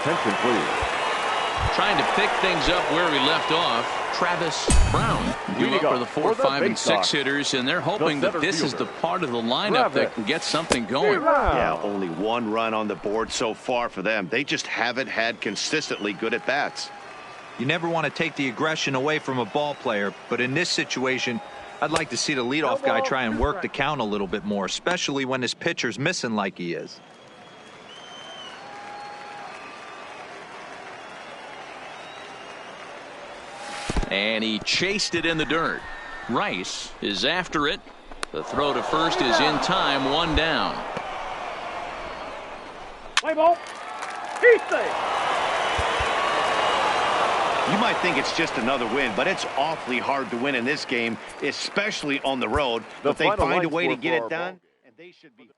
Attention, please. Trying to pick things up where we left off, Travis Brown. Due up for the 4, 5, and 6 hitters, and they're hoping that this is the part of the lineup that can get something going. Yeah, only 1 run on the board so far for them. They just haven't had consistently good at-bats. You never want to take the aggression away from a ball player, but in this situation, I'd like to see the leadoff guy try and work the count a little bit more, especially when his pitcher's missing like he is. And he chased it in the dirt. Rice is after it. The throw to first is in time, 1 down. Play ball. He's safe. You might think it's just another win, but it's awfully hard to win in this game, especially on the road. But they find a way to get it done, and they should be.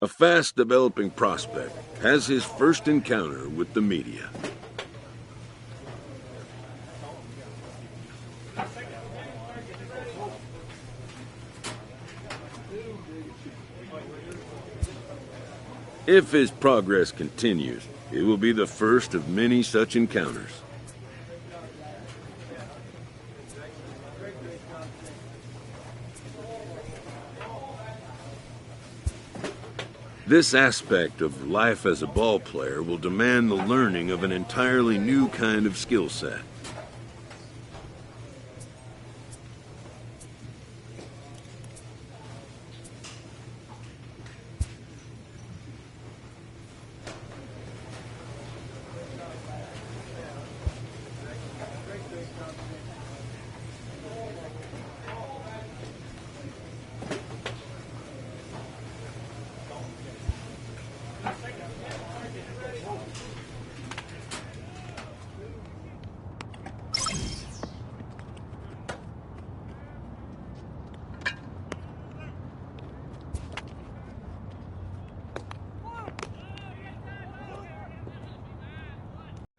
A fast-developing prospect has his first encounter with the media. If his progress continues, it will be the first of many such encounters. This aspect of life as a ball player will demand the learning of an entirely new kind of skill set.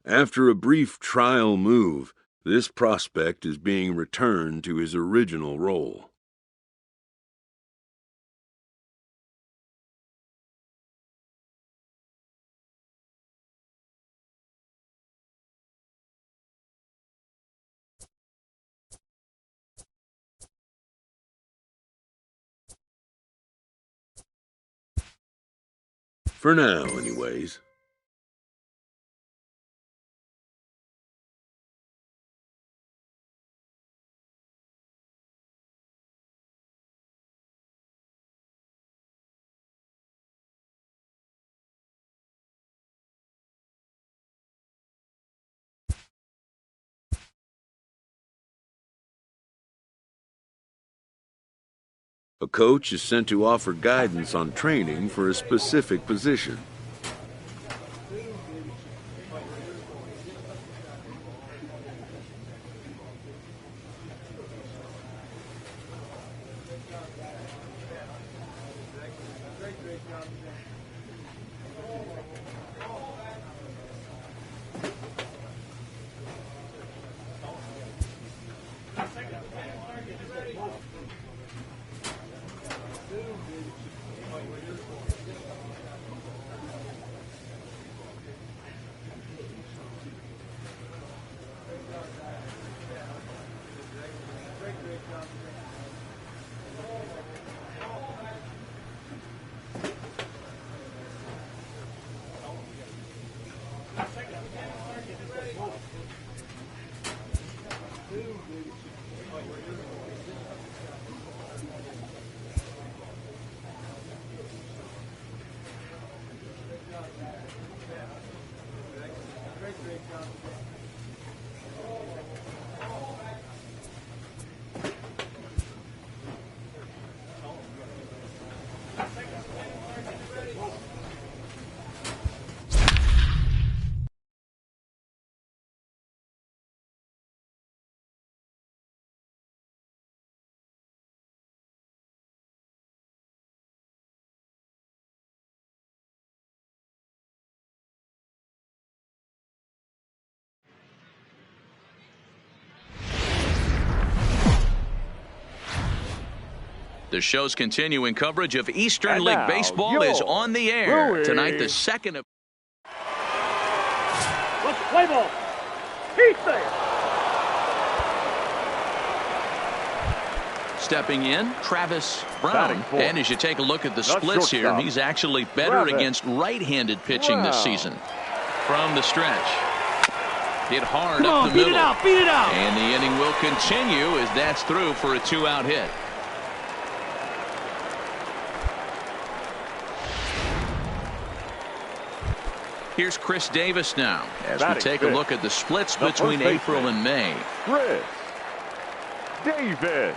After a brief trial move, this prospect is being returned to his original role. For now, anyways. A coach is sent to offer guidance on training for a specific position. The show's continuing coverage of Eastern League Baseball is on the air. Tonight, the second of... Let's play ball. He's there. Stepping in, Travis Brown. And as you take a look at the splits here, he's actually better against right-handed pitching this season. From the stretch. Hit hard up the middle. Beat it out. And the inning will continue as that's through for a 2-out hit. Here's Chris Davis now as we take a look at the splits between April and May. Chris Davis.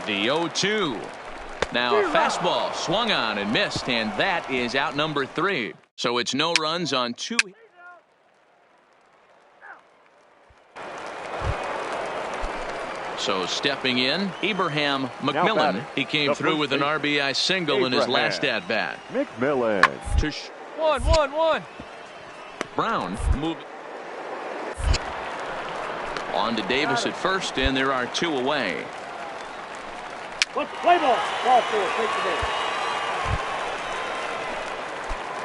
The 0-2. Now a fastball swung on and missed, and that is out number 3. So it's no runs on 2. So stepping in, Abraham McMillan. He came through with an RBI single in his last at-bat. McMillan. To 1-1-1. Brown moving on to Davis at first, and there are 2 away. Let's play ball. Ball 4. Take the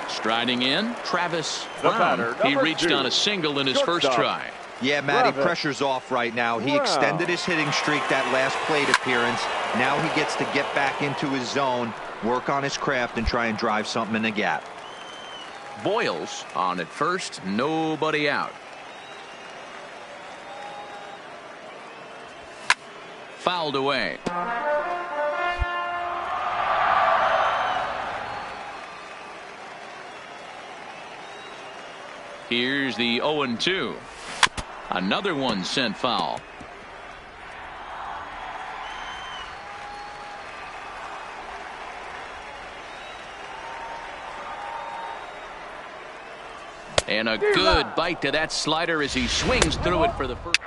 base. Striding in, Travis Brown. He reached on a single in his first try. Yeah, Matty, pressure's off right now. He extended his hitting streak that last plate appearance. Now he gets to get back into his zone, work on his craft, and try and drive something in the gap. Boyles on at first, nobody out. Fouled away. Here's the 0-2. Another one sent foul. And a good bite to that slider as he swings through it for the first.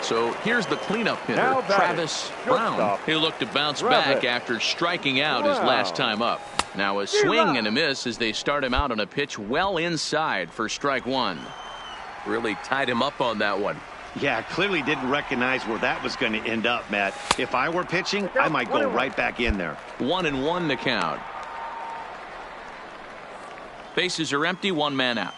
So here's the cleanup hitter, Travis Brown. He'll look to bounce back after striking out his last time up. Now a swing and a miss as they start him out on a pitch well inside for strike 1. Really tied him up on that one. Yeah, clearly didn't recognize where that was going to end up, Matt. If I were pitching, I might go right back in there. 1-1 to count. Bases are empty, 1 man out.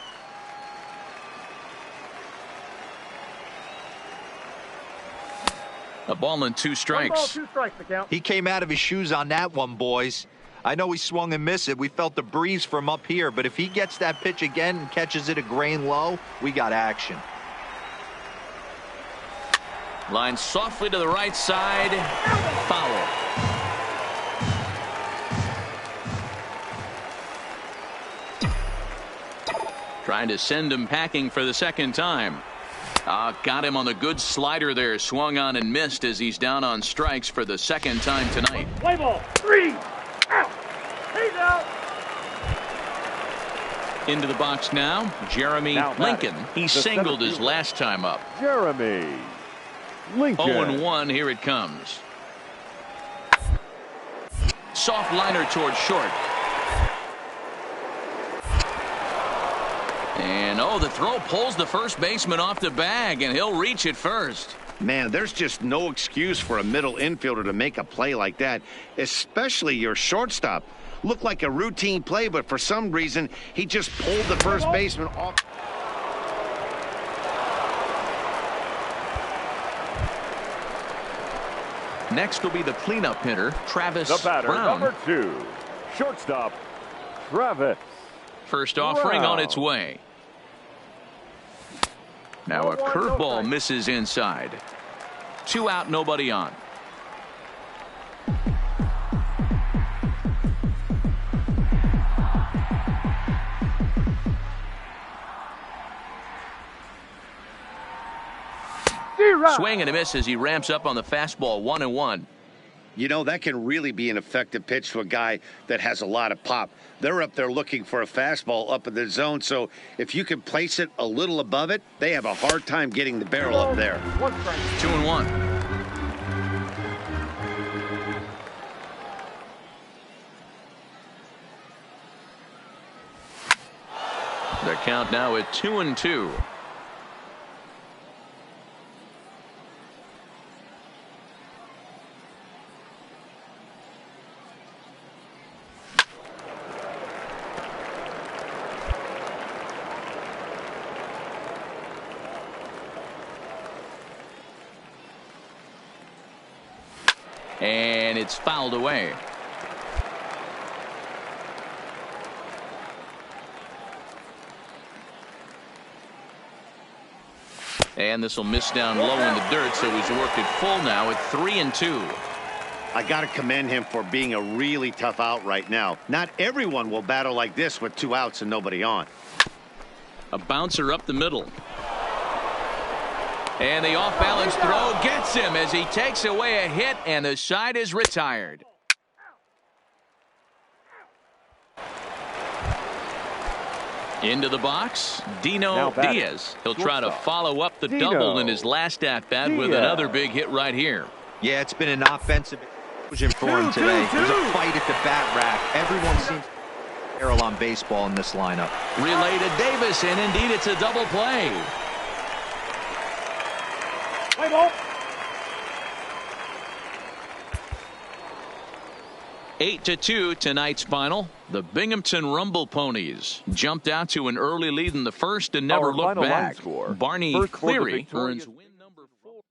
A ball and 2 strikes. 2 strikes to count. He came out of his shoes on that one, boys. I know he swung and missed it. We felt the breeze from up here, but if he gets that pitch again and catches it a grain low, we got action. Line softly to the right side. Foul. Trying to send him packing for the second time. Got him on the good slider there. Swung on and missed as he's down on strikes for the second time tonight. Play ball. 3. Out. He's out. Into the box now, Jeremy Lincoln. He singled his last time up. Jeremy Lincoln. 0-1, here it comes. Soft liner towards short. And the throw pulls the first baseman off the bag, and he'll reach it first. Man, there's just no excuse for a middle infielder to make a play like that, especially your shortstop. Looked like a routine play, but for some reason, he just pulled the first baseman off. Next will be the cleanup hitter, Travis The batter, Brown. number 2, shortstop, Travis First offering on its way. Now a curveball misses inside. 2 out, nobody on. Swing and a miss as he ramps up on the fastball. 1-1. You know, that can really be an effective pitch to a guy that has a lot of pop. They're up there looking for a fastball up in the zone, so if you can place it a little above it, they have a hard time getting the barrel up there. 2-1. Their count now at 2-2. And it's fouled away. And this will miss down low in the dirt, so he's worked it full now at 3-2. I got to commend him for being a really tough out right now. Not everyone will battle like this with 2 outs and nobody on. A bouncer up the middle. And the off-balance throw gets him as he takes away a hit, and the side is retired. Into the box, Dino Diaz. He'll try to follow up the double in his last at-bat with another big hit right here. Yeah, it's been an offensive explosion for him today. There's a fight at the bat rack. Everyone seems barrel on baseball in this lineup. Relay to Davis, and indeed it's a double play. Play ball. 8-2 tonight's final. The Binghamton Rumble Ponies jumped out to an early lead in the first and never looked back. Barney Cleary earns win number 4.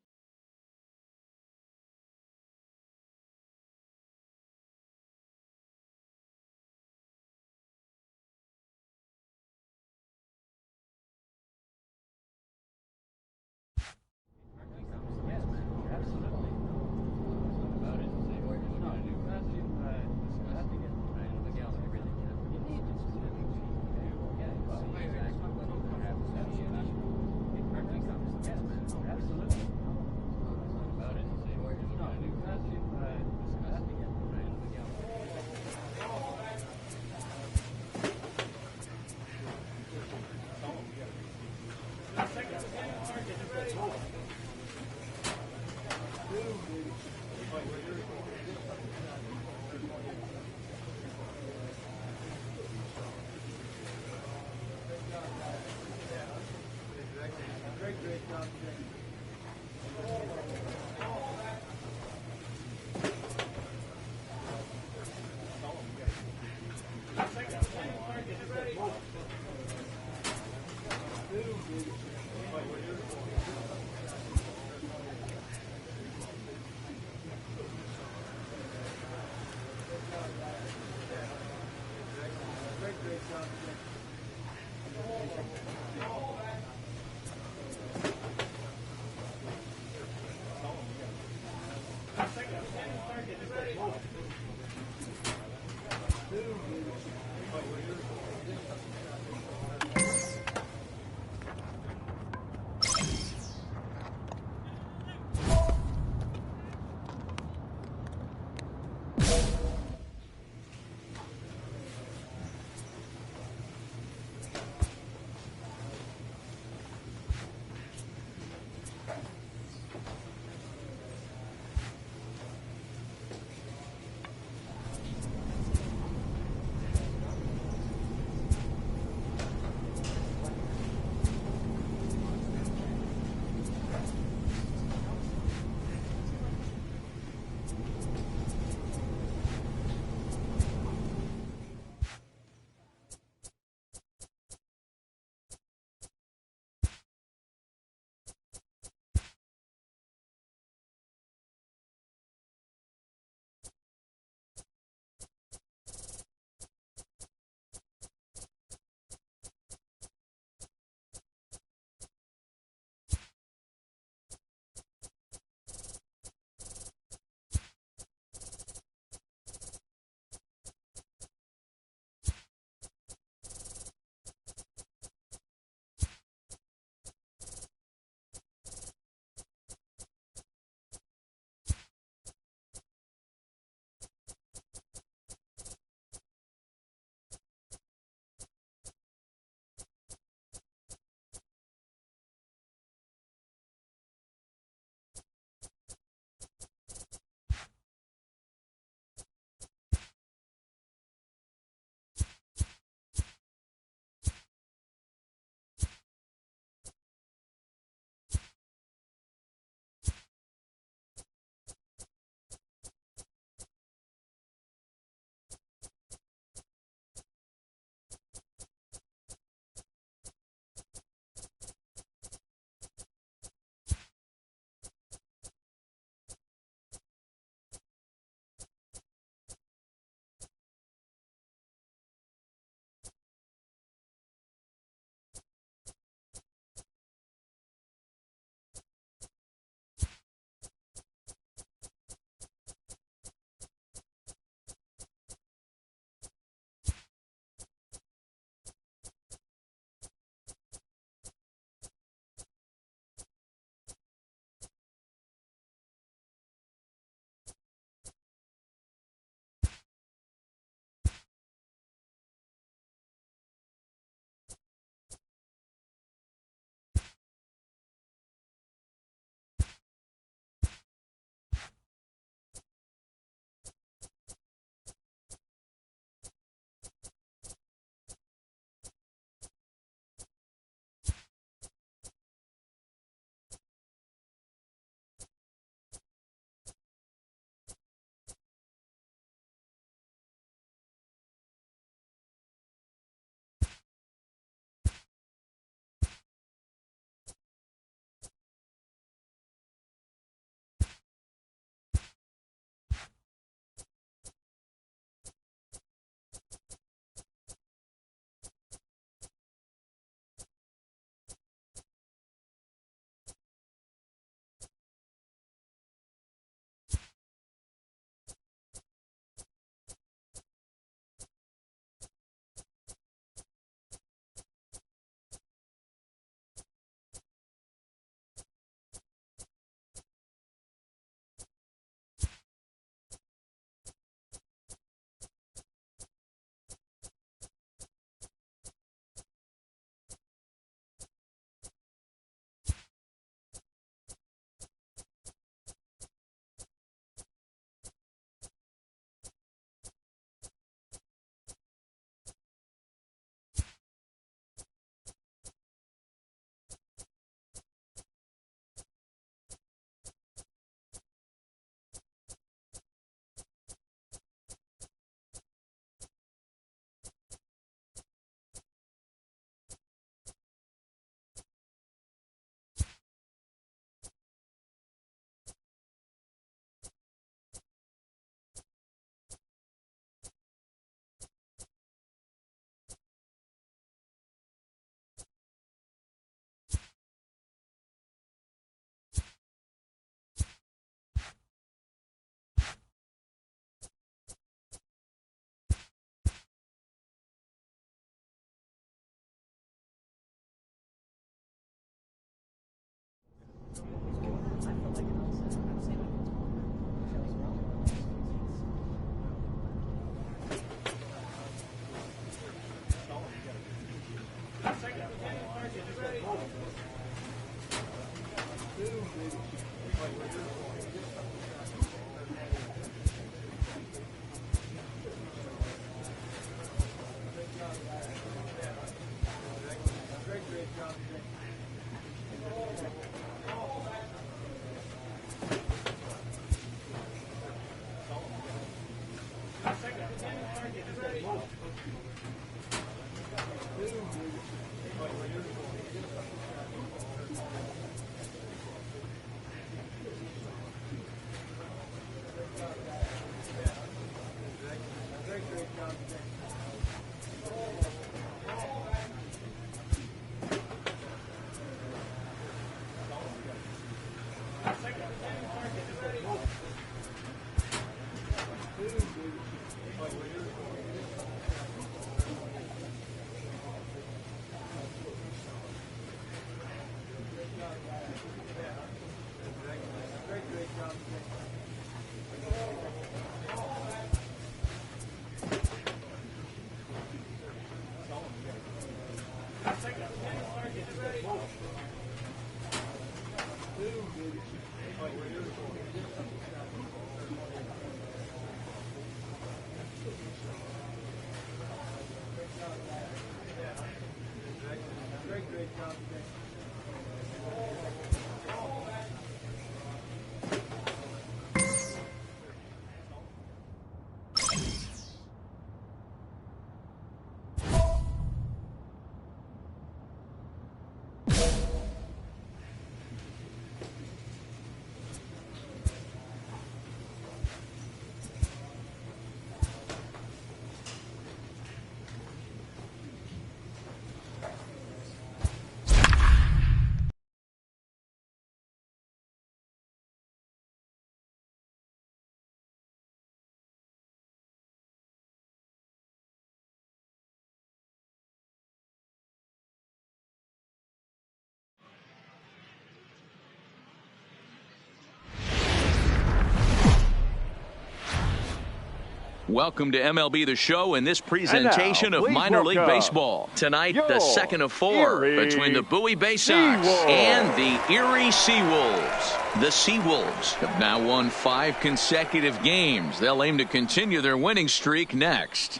Welcome to MLB The Show and this presentation of minor league baseball. Tonight, the second of four between the Bowie Bay Sox and the Erie Seawolves. The Seawolves have now won 5 consecutive games. They'll aim to continue their winning streak next.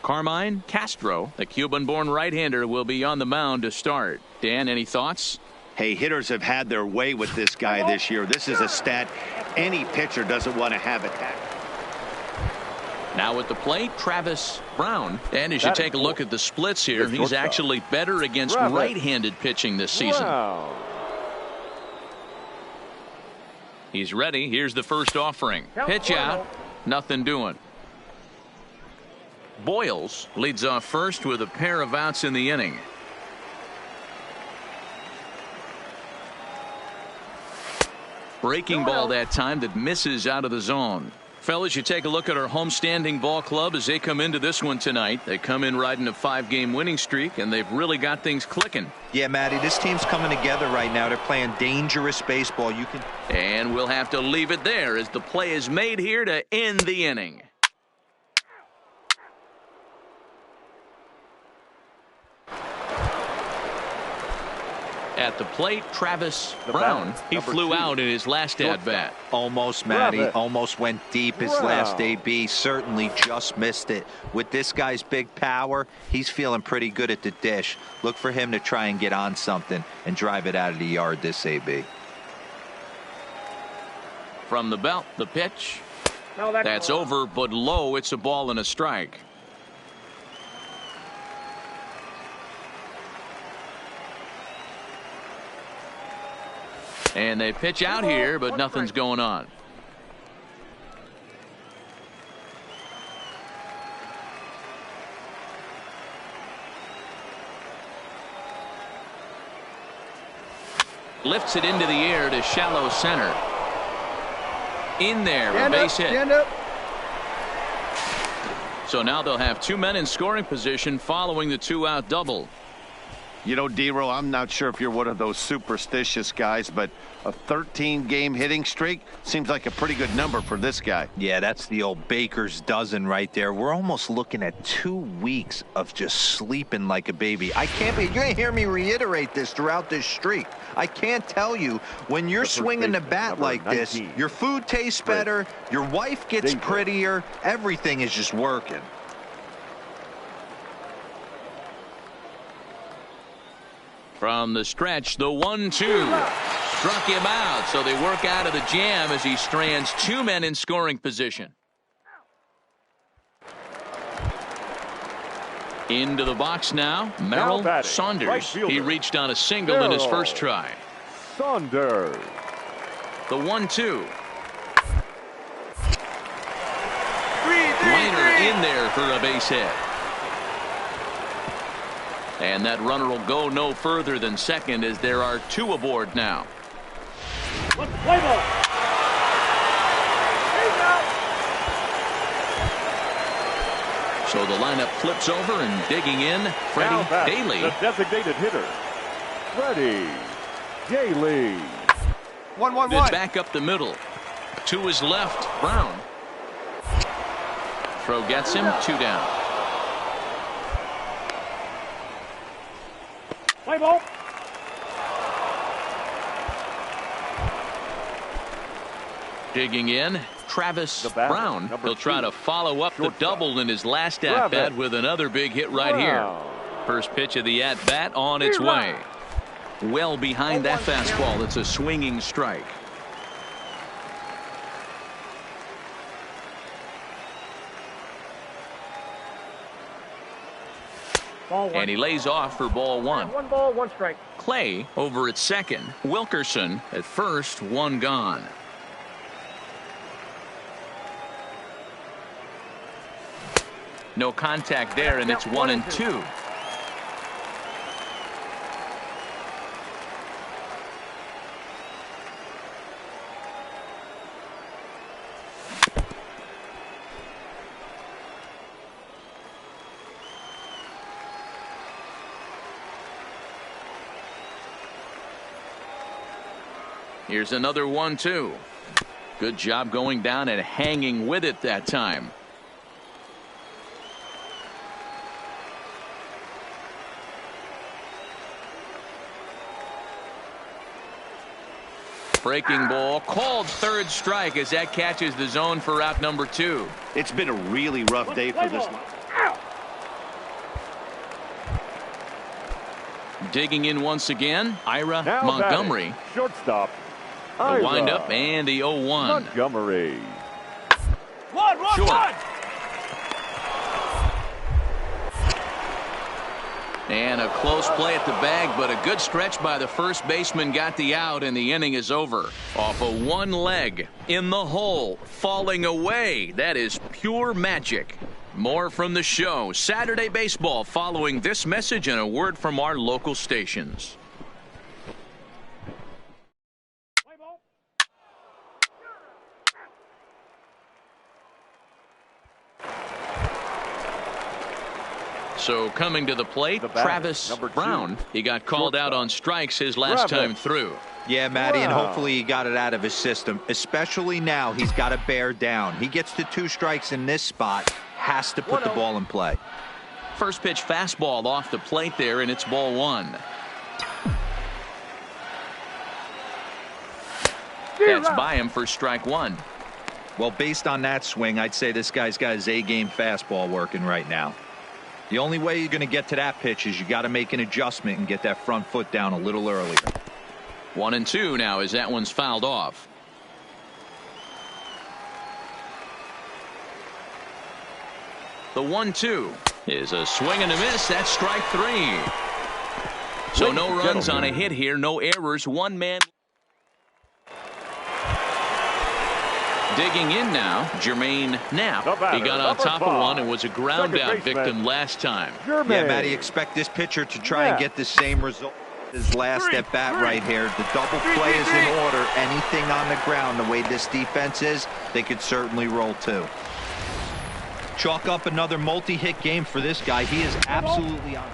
Carmine Castro, the Cuban-born right-hander, will be on the mound to start. Dan, any thoughts? Hey, hitters have had their way with this guy this year. This is a stat any pitcher doesn't want to have attack. Now at the plate, Travis Brown. And as you take a look at the splits here, he's actually better against right-handed pitching this season. He's ready. Here's the first offering. Pitch out. Nothing doing. Boyles leads off first with a pair of outs in the inning. Breaking ball that time that misses out of the zone. Fellas, you take a look at our homestanding ball club as they come into this one tonight. They come in riding a 5-game winning streak, and they've really got things clicking. Yeah, Matty, this team's coming together right now. They're playing dangerous baseball. And we'll have to leave it there as the play is made here to end the inning. At the plate, Travis Brown. He flew out in his last at-bat. Almost, Matty. Almost went deep his last AB. Certainly just missed it. With this guy's big power, he's feeling pretty good at the dish. Look for him to try and get on something and drive it out of the yard this AB. From the belt, the pitch. That's over, but low. It's a ball and a strike. And they pitch out here, but nothing's going on. Lifts it into the air to shallow center. In there, a base hit. So now they'll have 2 men in scoring position following the 2-out double. You know, D-Row, I'm not sure if you're one of those superstitious guys, but a 13-game hitting streak seems like a pretty good number for this guy. Yeah, that's the old baker's dozen right there. We're almost looking at 2 weeks of just sleeping like a baby. You're going to hear me reiterate this throughout this streak. I can't tell you, when you're swinging the bat like this, your food tastes better, your wife gets prettier, everything is just working. From the stretch, the 1-2 struck him out, so they work out of the jam as he strands 2 men in scoring position. Into the box now, Merrill Saunders. Right, he reached on a single in his first try. Saunders. The 1-2. Minor in there for a base hit. And that runner will go no further than second as there are 2 aboard now. Let's play ball. So the lineup flips over and digging in, Freddie Daly. The designated hitter, Freddie Daly. 1-1-1. It's back up the middle. To his left, Brown. Throw gets him, 2 down. Play ball. Digging in, Travis Brown. He'll try to follow up the double in his last at-bat with another big hit right here. First pitch of the at-bat on its way. Well behind that fastball. It's a swinging strike. And he lays off for ball 1. 1 ball, 1 strike. Clay over at second. Wilkerson at first, 1 gone. No contact there, and it's 1-2. Here's another 1-2. Good job going down and hanging with it that time. Breaking ball called third strike as that catches the zone for out number 2. It's been a really rough day for this one. Digging in once again, Ira Now Montgomery. batting, shortstop. The windup and the 0-1. Montgomery. 1-1-1. Short. And a close play at the bag, but a good stretch by the first baseman got the out, and the inning is over. Off of 1 leg, in the hole, falling away. That is pure magic. More from the show. Saturday Baseball following this message and a word from our local stations. So coming to the plate, Travis Brown. He got called out on strikes his last time through. Yeah, Matty, and hopefully he got it out of his system. Especially now, he's got to bear down. He gets to 2 strikes in this spot, has to put the ball in play. First pitch fastball off the plate there, and it's ball 1. That's by him for strike 1. Well, based on that swing, I'd say this guy's got his A-game fastball working right now. The only way you're going to get to that pitch is you got to make an adjustment and get that front foot down a little earlier. 1-2 now as that one's fouled off. The 1-2 is a swing and a miss. That's strike 3. So no runs on a hit here, no errors, 1 man. Digging in now, Jermaine Knapp. He got on top of one and was a ground out victim last time. Yeah, Matty, expect this pitcher to try and get the same result as last at bat right here. The double play is in order. Anything on the ground, the way this defense is, they could certainly roll too. Chalk up another multi-hit game for this guy. He is absolutely on.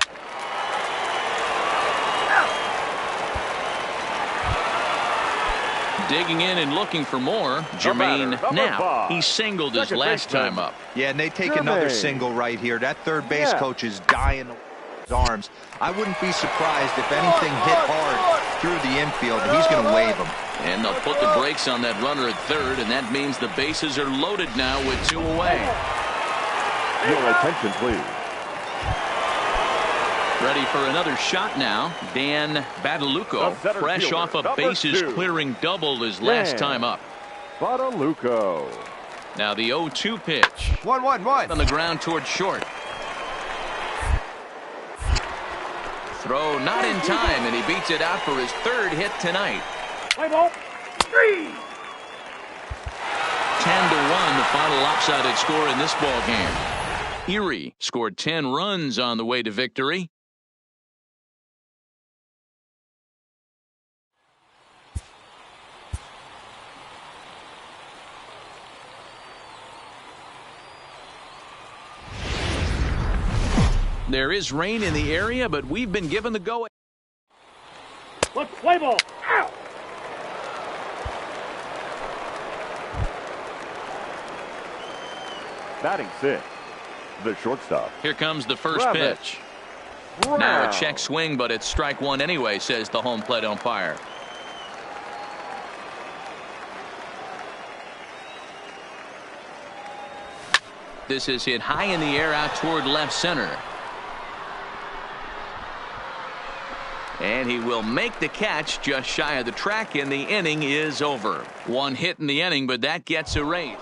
Digging in and looking for more, Jermaine Knapp. He singled his last time up. Yeah, and they take another single right here. That third base coach is dying to his arms. I wouldn't be surprised if anything hit hard through the infield. He's going to wave them. And they'll put the brakes on that runner at third, and that means the bases are loaded now with 2 away. Your attention, please. Ready for another shot now. Dan Badalucco, fresh off a bases clearing double his last time up. Badalucco. Now the 0-2 pitch. 1-1-1. On the ground towards short. Throw not in time, and he beats it out for his 3rd hit tonight. Play ball. 3. 10-1, the final lopsided score in this ball game. Erie scored 10 runs on the way to victory. There is rain in the area, but we've been given the go. Let's play ball. Out. Batting 6, the shortstop. Here comes the first pitch. Now a check swing, but it's strike 1 anyway, says the home plate umpire. This is hit high in the air out toward left center. And he will make the catch just shy of the track, and the inning is over. 1 hit in the inning, but that gets erased.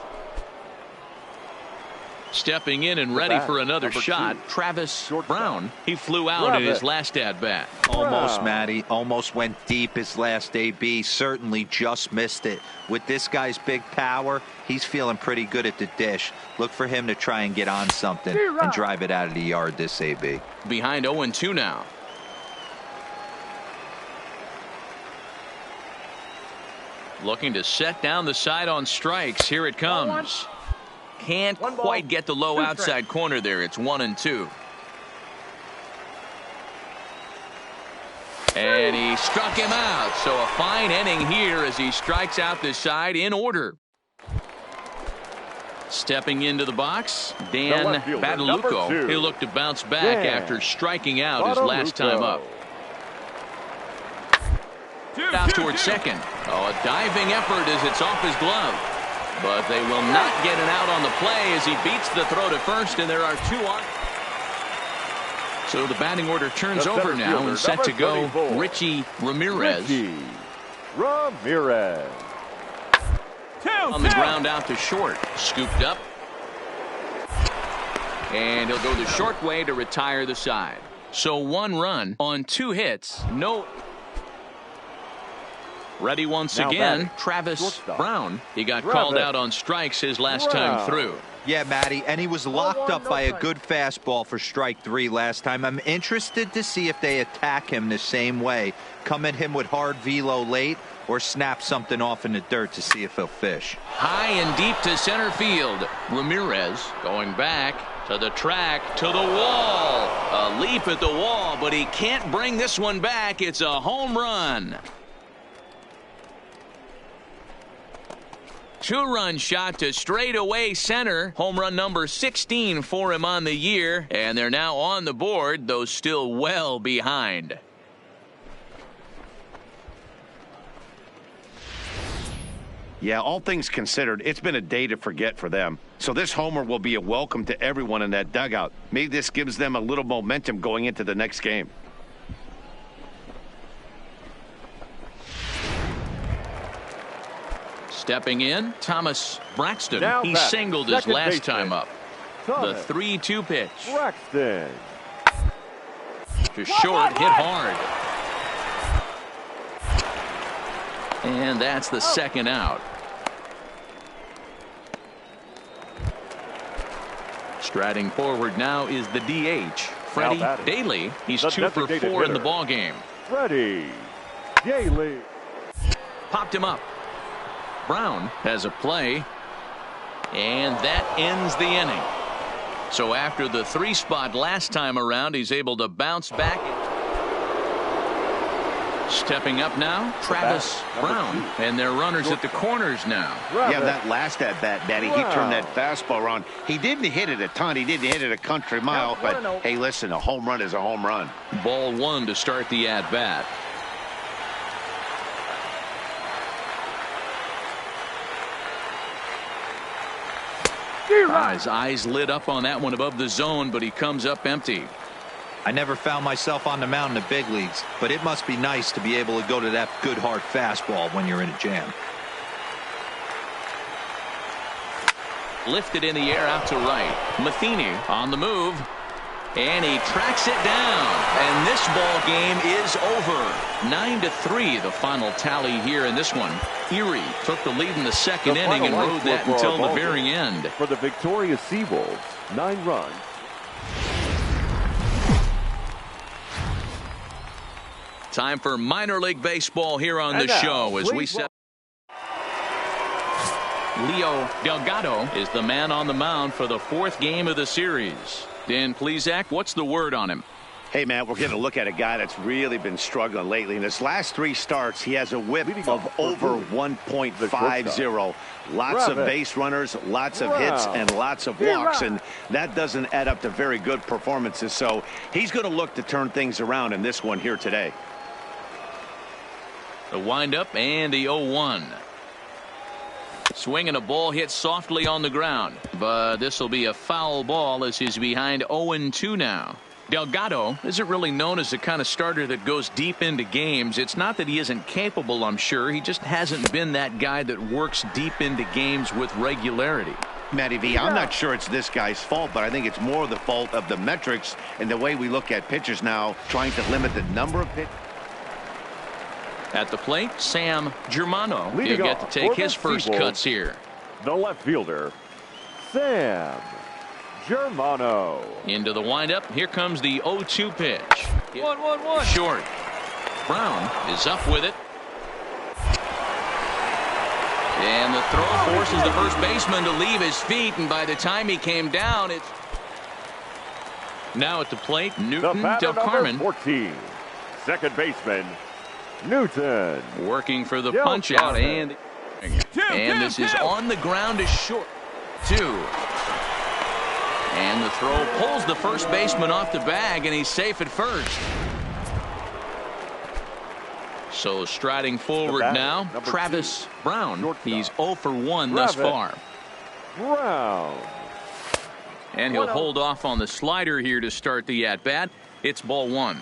Stepping in and ready for another shot, Travis Brown. He flew out in his last at-bat. Almost, Matty. Almost went deep his last AB. Certainly just missed it. With this guy's big power, he's feeling pretty good at the dish. Look for him to try and get on something and drive it out of the yard this AB. Behind 0-2 now. Looking to set down the side on strikes. Here it comes. Can't quite get the low outside corner there. It's 1-2. And he struck him out. So a fine inning here as he strikes out the side in order. Stepping into the box, Dan Badalucco. He'll look to bounce back after striking out his last time up. Out towards second. Oh, a diving effort as it's off his glove. But they will not get an out on the play as he beats the throw to first, and there are 2 on. So the batting order turns over now and set to go Richie Ramirez. On the ground out to short. Scooped up. And he'll go the short way to retire the side. So 1 run on 2 hits. No. Ready once again, Travis Brown. He got called out on strikes his last time through. Yeah, Matty, and he was locked up by a good fastball for strike 3 last time. I'm interested to see if they attack him the same way. Come at him with hard velo late or snap something off in the dirt to see if he'll fish. High and deep to center field. Ramirez going back to the track, to the wall. A leap at the wall, but he can't bring this one back. It's a home run. 2-run shot to straightaway center. Home run number 16 for him on the year. And they're now on the board, though still well behind. Yeah, all things considered, it's been a day to forget for them. So this homer will be a welcome to everyone in that dugout. Maybe this gives them a little momentum going into the next game. Stepping in, Thomas Braxton. He singled his last time up. The 3-2 pitch. Braxton. To short, hit hard. And that's the second out. Striding forward now is the DH, Freddie Daly. He's 2 for 4 in the ball game. Freddie Daly. Popped him up. Brown has a play, and that ends the inning. So after the 3 spot last time around, he's able to bounce back. Stepping up now, Travis Brown. And they're runners at the corners now. Yeah, that last at-bat, Daddy, he turned that fastball around. He didn't hit it a ton. He didn't hit it a country mile. But, hey, listen, a home run is a home run. Ball one to start the at-bat. His eyes lit up on that one above the zone, but he comes up empty. I never found myself on the mound in the big leagues, but it must be nice to be able to go to that good hard fastball when you're in a jam. Lifted in the air out to right. Matheny on the move. And he tracks it down. And this ball game is over. 9-3 the final tally here in this one. Erie took the lead in the second inning and rode that until the very end. For the victorious Seawolves, 9 runs. Time for minor league baseball here on the show as we set. Leo Delgado is the man on the mound for the 4th game of the series. Dan Plesac, what's the word on him? Hey, man, we're going to look at a guy that's really been struggling lately. In his last 3 starts, he has a whip of over 1.50. Lots of base runners, lots of hits, and lots of walks. And that doesn't add up to very good performances. So he's going to look to turn things around in this one here today. The windup and the 0-1. Swinging a ball hit softly on the ground, but this will be a foul ball as he's behind 0-2 now. Delgado isn't really known as the kind of starter that goes deep into games. It's not that he isn't capable, I'm sure. He just hasn't been that guy that works deep into games with regularity. Matty V, I'm not sure it's this guy's fault, but I think it's more the fault of the metrics and the way we look at pitchers now, trying to limit the number of pitches. At the plate, Sam Germano. He'll get to take his first cuts here. The left fielder, Sam Germano. Into the windup. Here comes the 0-2 pitch. 1-1-1. Short. Brown is up with it. And the throw forces the first baseman to leave his feet, and by the time he came down, it's now at the plate, Newton Del Carmen. 14, second baseman, Newton. Working for the punch out, and this is on the ground is short. 2. And the throw pulls the first baseman off the bag, and he's safe at first. So striding forward now, Travis Brown. He's 0 for 1 thus far. Brown. And he'll hold off on the slider here to start the at-bat. It's ball 1.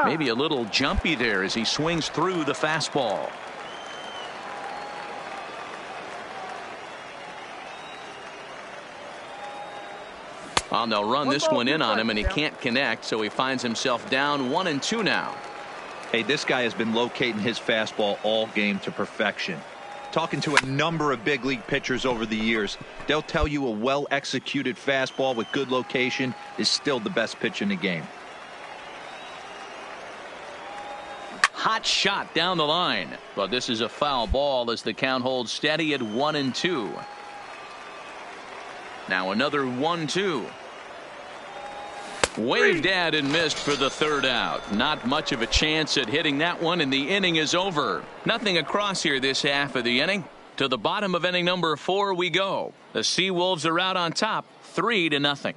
Maybe a little jumpy there as he swings through the fastball. Well, they'll run this one in on him, and he can't connect, so he finds himself down 1-2 now. Hey, this guy has been locating his fastball all game to perfection. Talking to a number of big league pitchers over the years, they'll tell you a well-executed fastball with good location is still the best pitch in the game. Hot shot down the line, but this is a foul ball as the count holds steady at 1-2. Now another 1-2. Waved at and missed for the 3rd out. Not much of a chance at hitting that one, and the inning is over. Nothing across here this half of the inning. To the bottom of inning number 4 we go. The Seawolves are out on top, 3-0.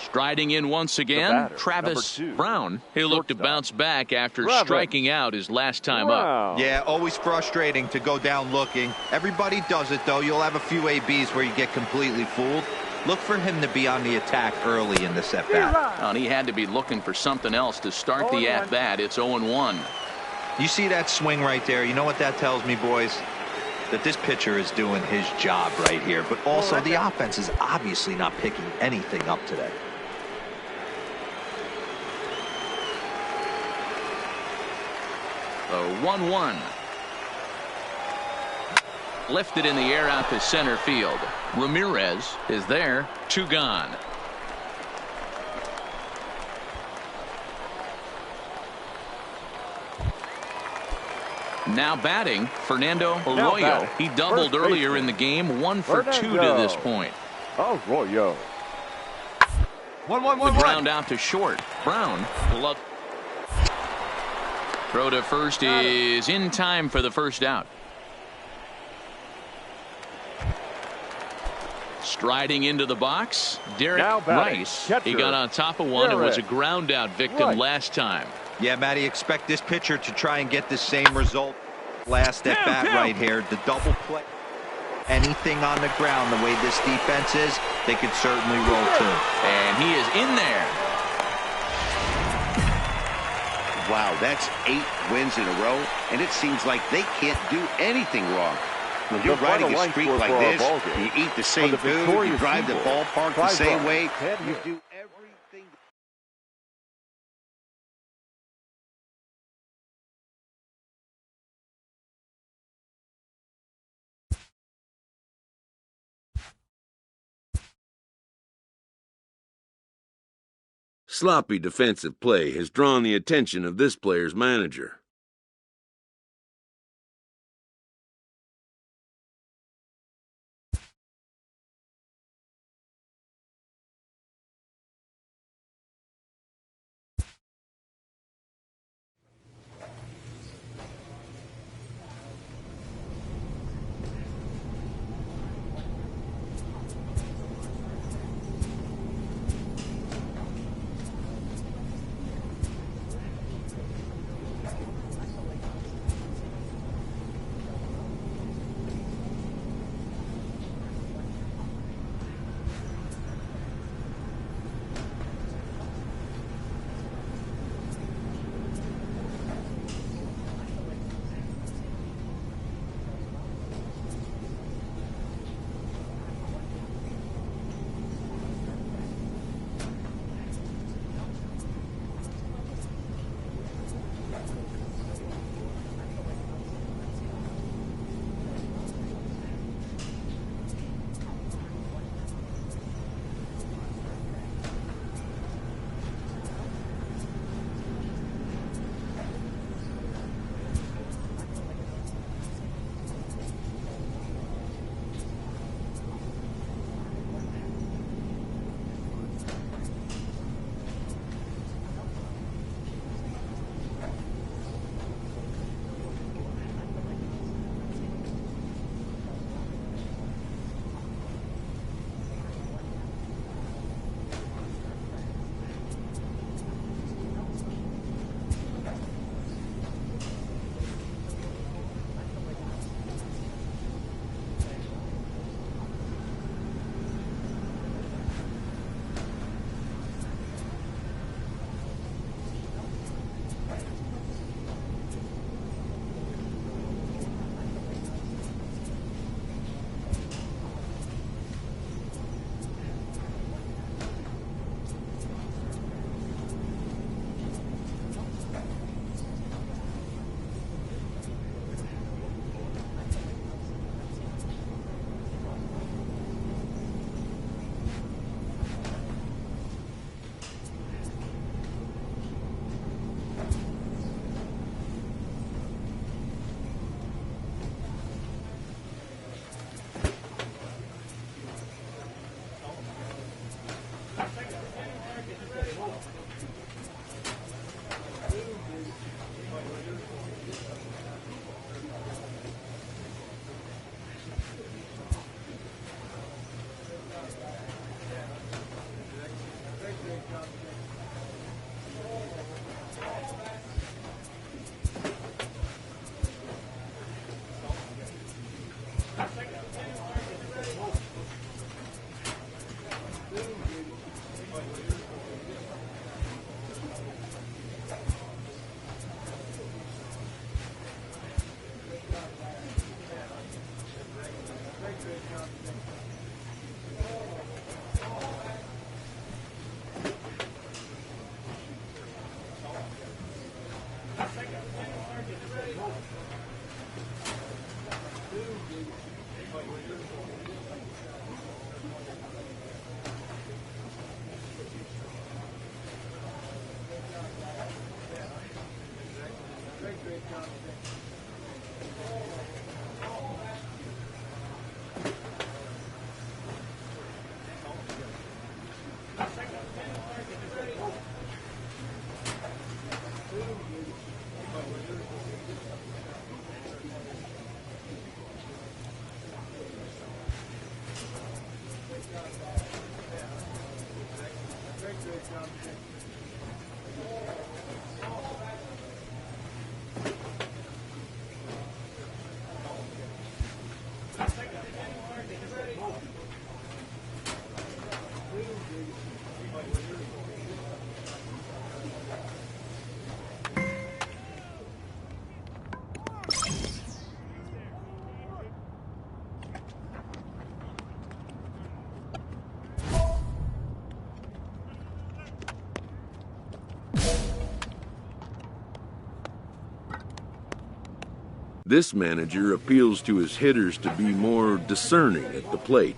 Striding in once again, Travis Brown. He'll look to bounce back after striking out his last time up. Yeah, always frustrating to go down looking. Everybody does it, though. You'll have a few ABs where you get completely fooled. Look for him to be on the attack early in this at-bat. And he had to be looking for something else to start the at-bat. It's 0-1. You see that swing right there? You know what that tells me, boys? That this pitcher is doing his job right here. But also, the offense is obviously not picking anything up today. The 1-1. Lifted in the air out to center field. Ramirez is there. 2 gone. Now batting, Fernando Arroyo. He doubled earlier in the game, 1 for 2 to this point. Arroyo. The ground out to short. Brown. Throw to first is in time for the first out. Striding into the box, Derek Rice. He got on top of one and was a ground out victim last time. Yeah, Matty, expect this pitcher to try and get the same result last at bat right here. The double play. Anything on the ground, the way this defense is, they could certainly roll too. And he is in there. Wow, that's 8 wins in a row, and it seems like they can't do anything wrong. When you're riding a streak like this, you eat the same food, you drive the ballpark the same way, you do everything. Sloppy defensive play has drawn the attention of this player's manager. This manager appeals to his hitters to be more discerning at the plate.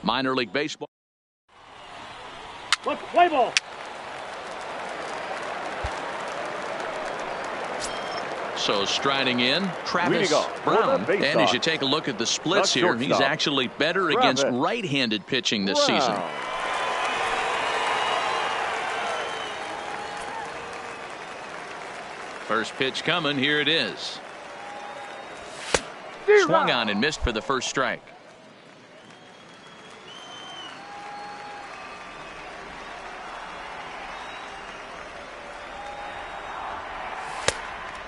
Minor League Baseball. Let's play ball. So striding in, Travis Leading off, Brown. base And as you off. take a look at the splits The here, he's shortstop, actually better Travis against right-handed pitching this Brown. season. First pitch coming. Here it is. Swung on and missed for the first strike.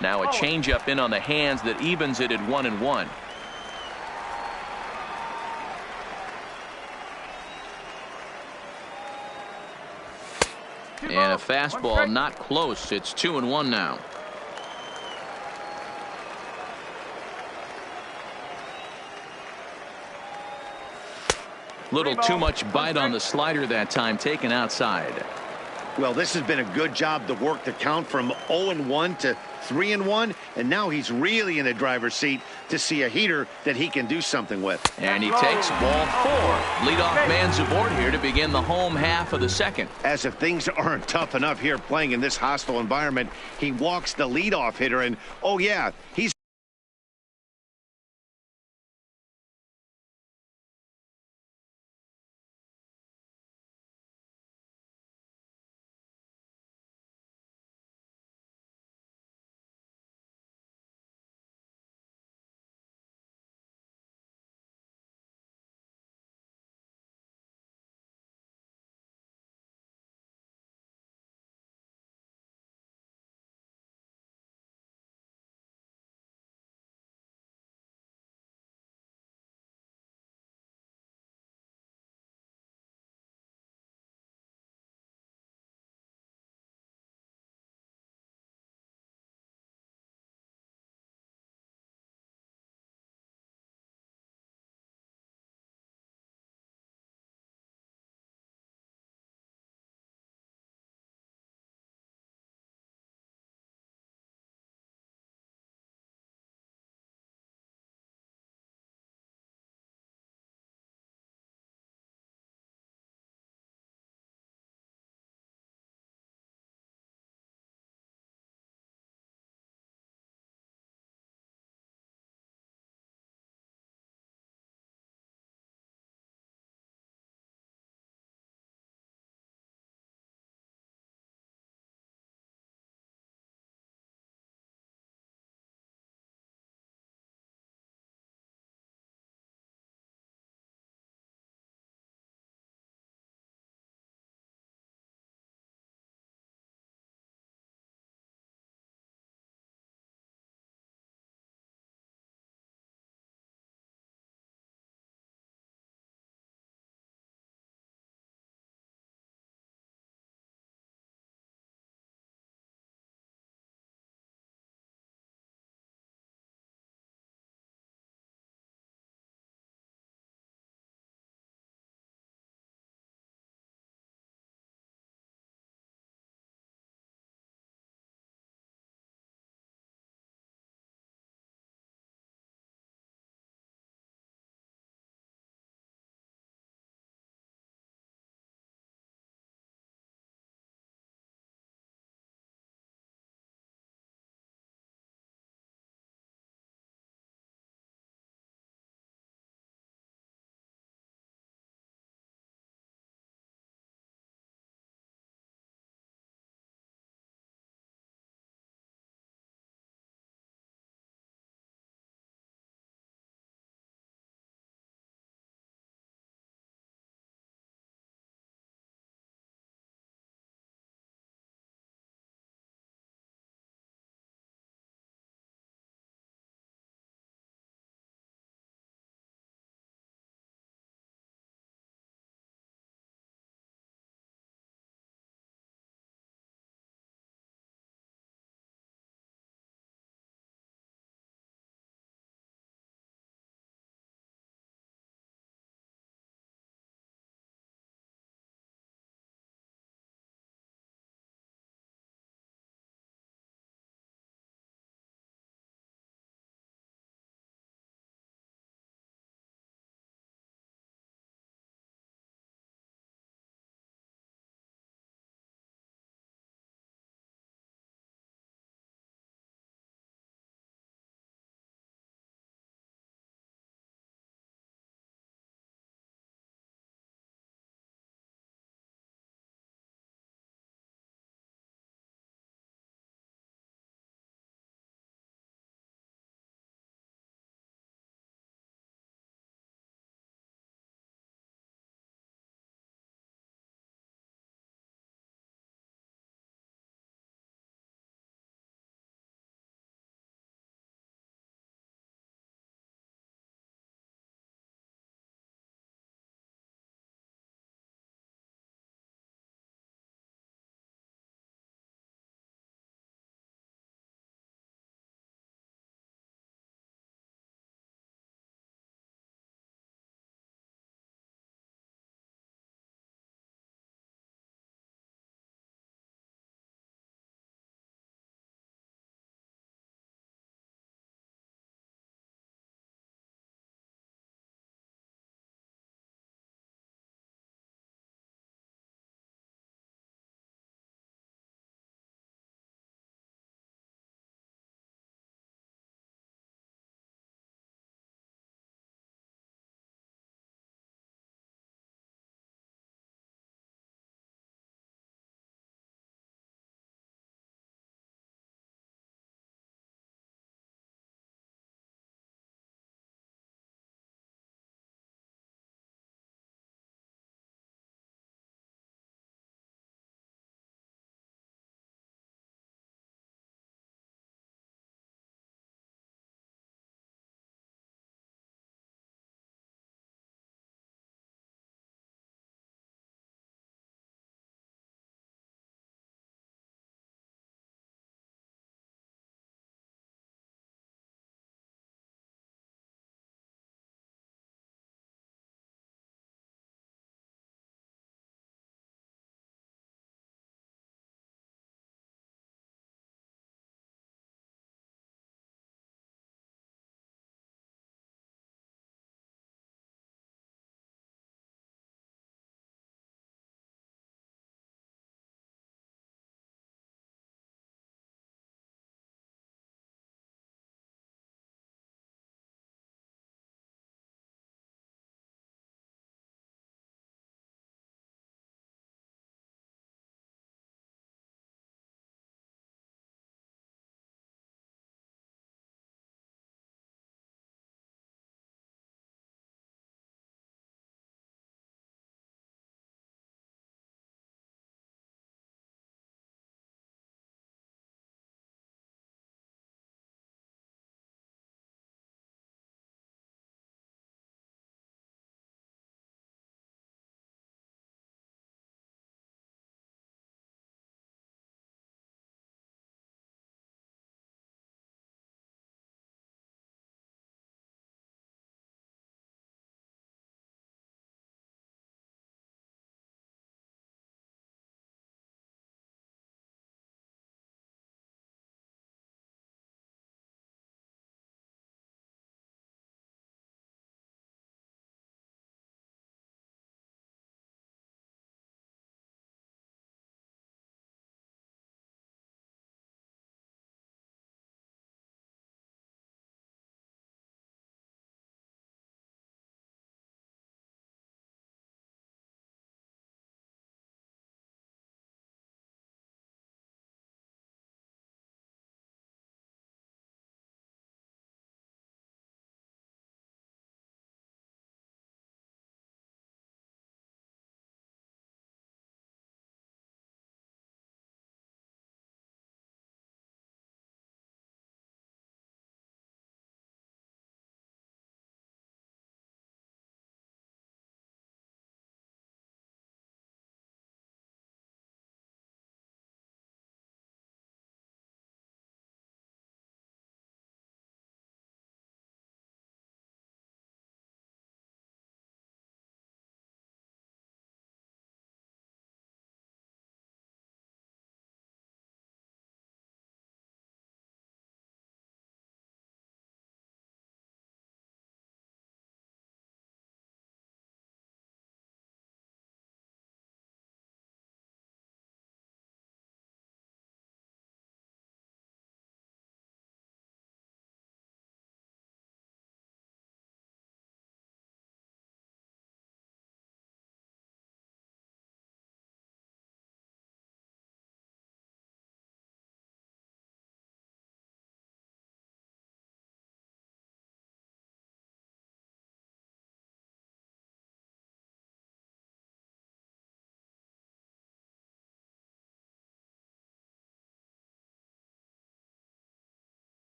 Now a changeup in on the hands that evens it at 1-1. And a fastball not close. It's 2-1 now. Little too much bite on the slider that time, taken outside. Well, this has been a good job to work the count from 0-1 to 3-1, and now he's really in the driver's seat to see a heater that he can do something with. And he takes ball 4. Leadoff man's aboard here to begin the home half of the second. As if things aren't tough enough here playing in this hostile environment, he walks the leadoff hitter, and oh yeah, he's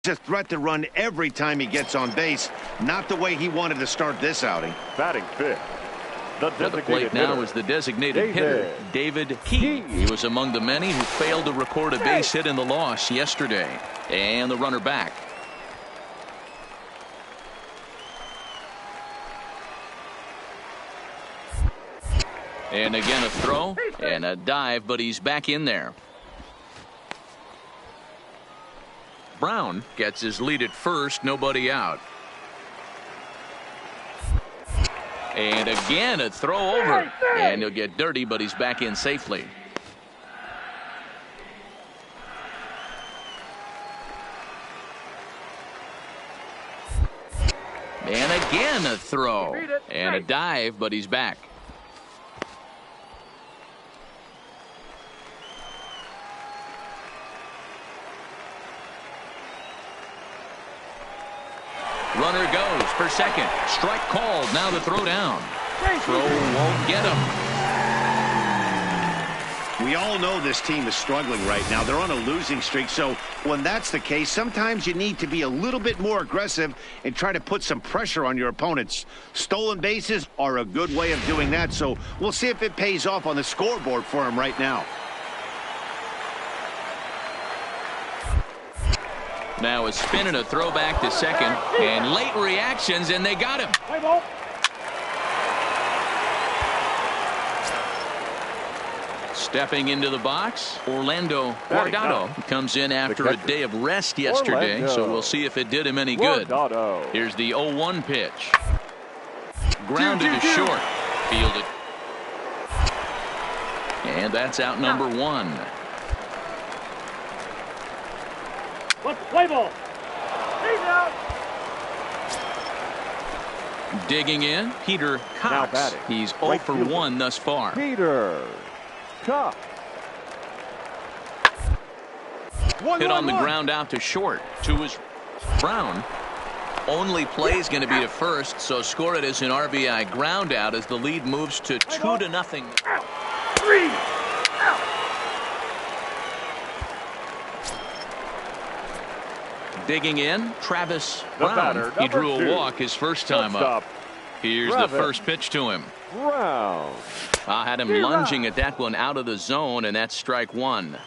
a threat to run every time he gets on base. Not the way he wanted to start this outing. Batting fifth. The plate now is the designated hitter, David Key. He was among the many who failed to record a base hit in the loss yesterday. And the runner back. And again a throw and a dive, but he's back in there. Brown gets his lead at first, nobody out. And again a throw over, and he'll get dirty, but he's back in safely. And again a throw and a dive, but he's back. Runner goes for second. Strike called. Now the throw down. Throw won't get him. We all know this team is struggling right now. They're on a losing streak, so when that's the case, sometimes you need to be a little bit more aggressive and try to put some pressure on your opponents. Stolen bases are a good way of doing that, so we'll see if it pays off on the scoreboard for him right now. Now a spin and a throw back to second, and late reactions, and they got him. Stepping into the box, Orlando Guardado comes in after a day of rest yesterday, so we'll see if it did him any good. Here's the 0-1 pitch. Grounded to short. Fielded. And that's out number one. Let's play ball. He's out. Digging in, Peter Cox. He's 0 for 1 thus far. Peter Cox. Hit on the ground out to short. To his Brown. Only play is going to be to first, so score it as an RBI ground out as the lead moves to 2-0. Three. Digging in, Travis Brown. He drew a walk his first time up. Here's the first pitch to him. Brown. I had him lunging at that one out of the zone, and that's strike one.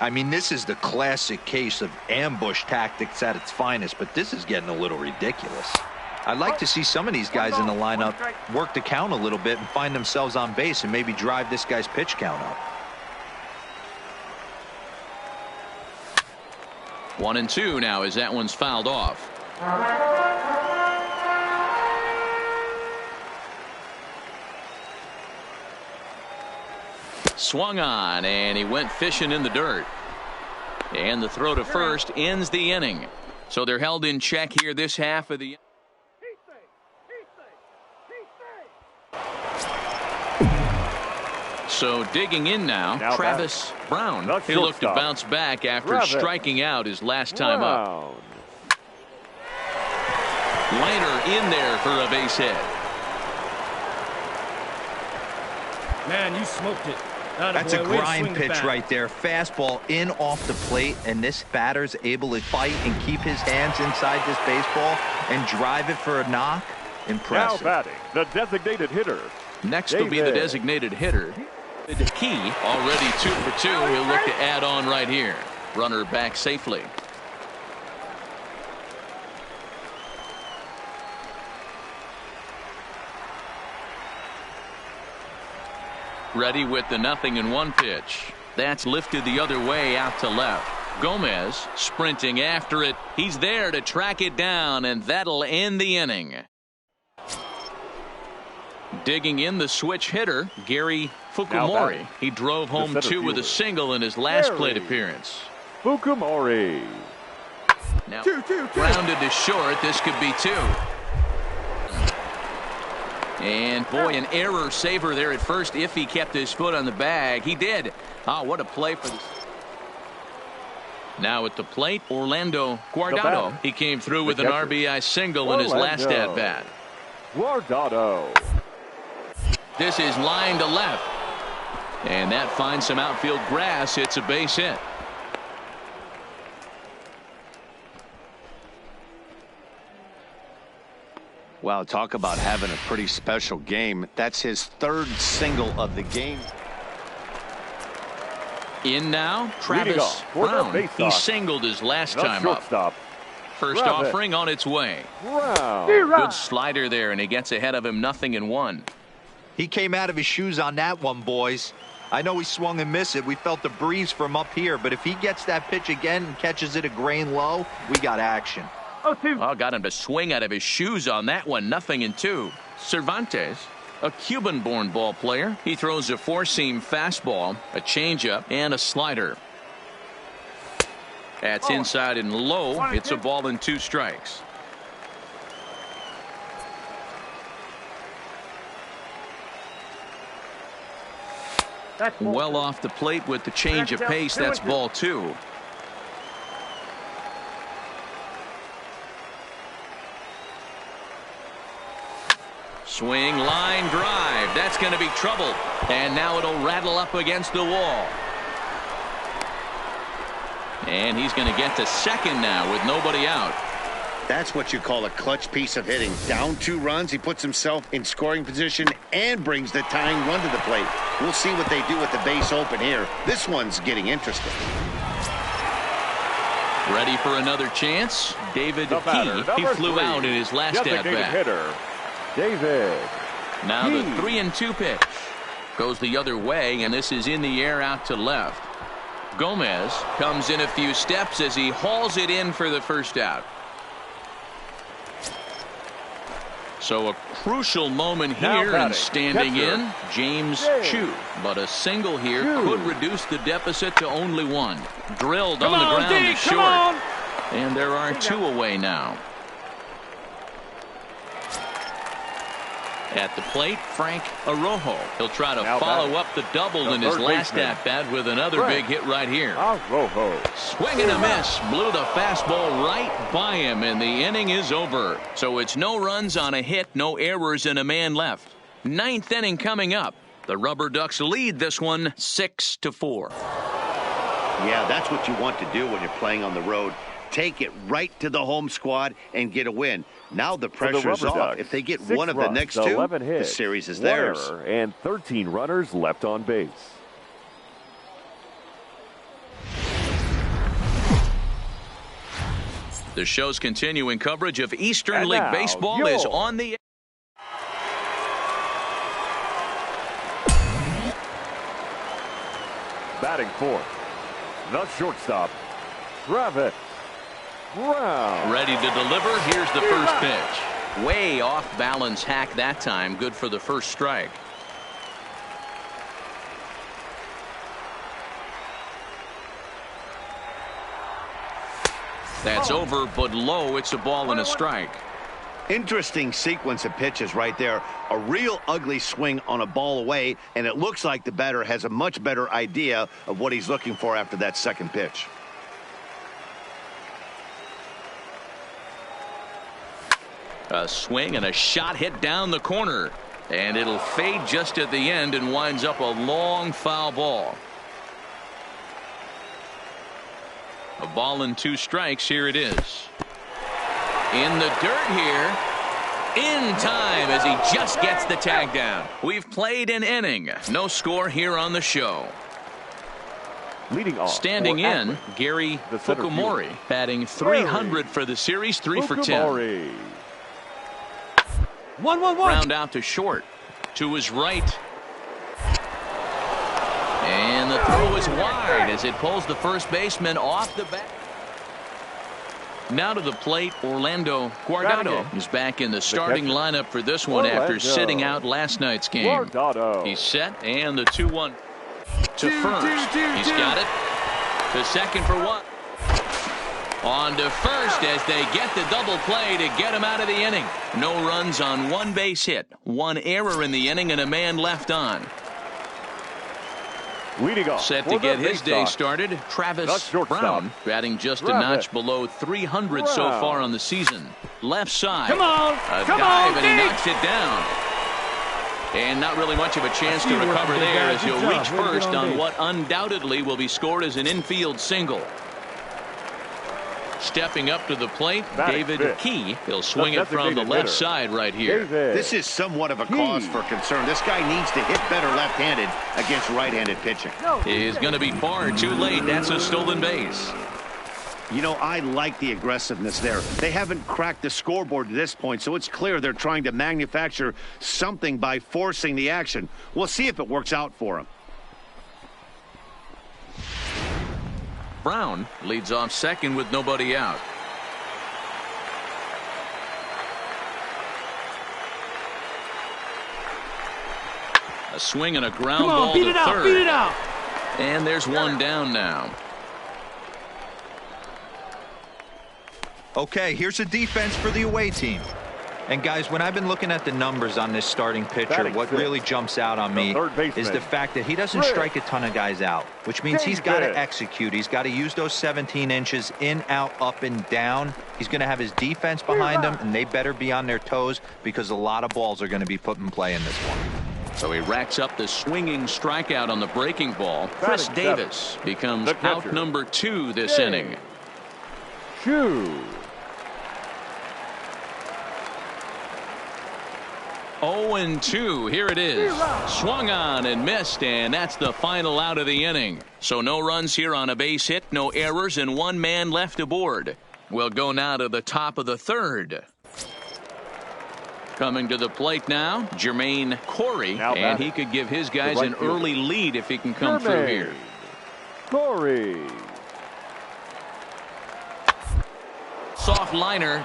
I mean, this is the classic case of ambush tactics at its finest, but this is getting a little ridiculous. I'd like to see some of these guys in the lineup work the count a little bit and find themselves on base and maybe drive this guy's pitch count up. 1-2 now as that one's fouled off. Swung on, and he went fishing in the dirt. And the throw to first ends the inning. So they're held in check here this half of the. So digging in now Travis Brown. He looked to bounce back after striking out his last time up. Liner in there for a base hit. Man, you smoked it. That's a grind pitch right there. Fastball in off the plate, and this batter's able to fight and keep his hands inside this baseball and drive it for a knock. Impressive. Now batting, the designated hitter. Next will be the designated hitter. Key already 2 for 2. He'll look to add on right here. Runner back safely. Ready with the 0-1 pitch. That's lifted the other way out to left. Gomez sprinting after it. He's there to track it down, and that'll end the inning. Digging in the switch hitter, Gary Fukumori. He drove home 2 with a single in his last plate appearance. Fukumori. Now grounded to short. This could be 2. And boy, an error saver there at first if he kept his foot on the bag. He did. Oh, what a play for this. Now at the plate, Orlando Guardado. He came through with an RBI single in his last at-bat. Guardado. This is line to left. And that finds some outfield grass. It's a base hit. Wow, talk about having a pretty special game. That's his third single of the game. In now, Travis Brown. He singled his last time up. First offering on its way. Good slider there, and he gets ahead of him 0-1. He came out of his shoes on that one, boys. I know he swung and missed it. We felt the breeze from up here, but if he gets that pitch again and catches it a grain low, we got action. Oh, got him to swing out of his shoes on that one. 0-2. Cervantes, a Cuban-born ball player. He throws a four-seam fastball, a changeup, and a slider. That's inside and low. It's a ball and 2 strikes. Well off the plate with the change of pace. That's ball 2. Swing, line drive. That's going to be trouble. And now it'll rattle up against the wall. And he's going to get to second now with nobody out. That's what you call a clutch piece of hitting. Down 2 runs, he puts himself in scoring position and brings the tying run to the plate. We'll see what they do with the base open here. This one's getting interesting. Ready for another chance? David He flew out in his last at-bat. Hitter, David. Now the 3-2 pitch. Goes the other way, and this is in the air out to left. Gomez comes in a few steps as he hauls it in for the first out. So a crucial moment here, and standing in, James Chu. But a single here could reduce the deficit to only 1. Drilled on the ground to short. And there are 2 away now. At the plate, Frank Arrojo. He'll try to follow up the double in his last at-bat with another big hit right here. Swing and a miss. Blew the fastball right by him, and the inning is over. So it's no runs on a hit, no errors, and a man left. 9th inning coming up. The Rubber Ducks lead this one 6-4. Yeah, that's what you want to do when you're playing on the road. Take it right to the home squad and get a win. Now the pressure's off. If they get one of the next 2, the series is theirs. And 13 runners left on base. The show's continuing coverage of Eastern League Baseball is on the... Batting fourth, the shortstop, Travis Brown. Ready to deliver. Here's the first pitch. Way off balance hack that time. Good for the first strike. That's over, but low. It's a ball and a strike. Interesting sequence of pitches right there. A real ugly swing on a ball away, and it looks like the batter has a much better idea of what he's looking for after that second pitch. A swing and a shot hit down the corner, and it'll fade just at the end and winds up a long foul ball. A ball and 2 strikes. Here it is. In the dirt here. In time as he just gets the tag down. We've played an inning. No score here on the show. Leading off. Standing in, Gary Fukumori, batting 300 for the series, 3 for 10. 1-1-1. Round out to short. To his right. And the throw is wide as it pulls the first baseman off the bat. Now to the plate, Orlando Guardado is back in the starting lineup for this one after sitting out last night's game. He's set, and the 2-1 to first. He's got it. To second for 1. On to first as they get the double play to get him out of the inning. No runs on 1 base hit, 1 error in the inning, and a man left on. Leading off. Set to get his day started, Travis Brown, batting just a notch below 300 so far on the season. Left side. Come on. A dive, and he knocks it down. And not really much of a chance to recover there as he'll reach first on what undoubtedly will be scored as an infield single. Stepping up to the plate, Batting David fifth. Key. He'll swing it from the designated left hitter, side right here. This is somewhat of a cause for concern. This guy needs to hit better left-handed against right-handed pitching. Is going to be far too late. That's a stolen base. You know, I like the aggressiveness there. They haven't cracked the scoreboard to this point, so it's clear they're trying to manufacture something by forcing the action. We'll see if it works out for them. Brown leads off second with nobody out. A swing and a ground ball to third. Beat it out. And there's one down now. Okay, here's a defense for the away team. And guys, when I've been looking at the numbers on this starting pitcher, Batting what fifth. really jumps out on me is the fact that he doesn't strike a ton of guys out, which means he's got to execute. He's got to use those 17 inches in, out, up, and down. He's going to have his defense behind him, and they better be on their toes because a lot of balls are going to be put in play in this one. So he racks up the swinging strikeout on the breaking ball. Chris Batting Davis becomes out number 2 this inning. Shoe. 0-2. Here it is. Swung on and missed, and that's the final out of the inning. So no runs here on a base hit, no errors, and one man left aboard. We'll go now to the top of the third. Coming to the plate now, Jermaine Corey, and he could give his guys an early lead if he can come through here. Corey. Soft liner.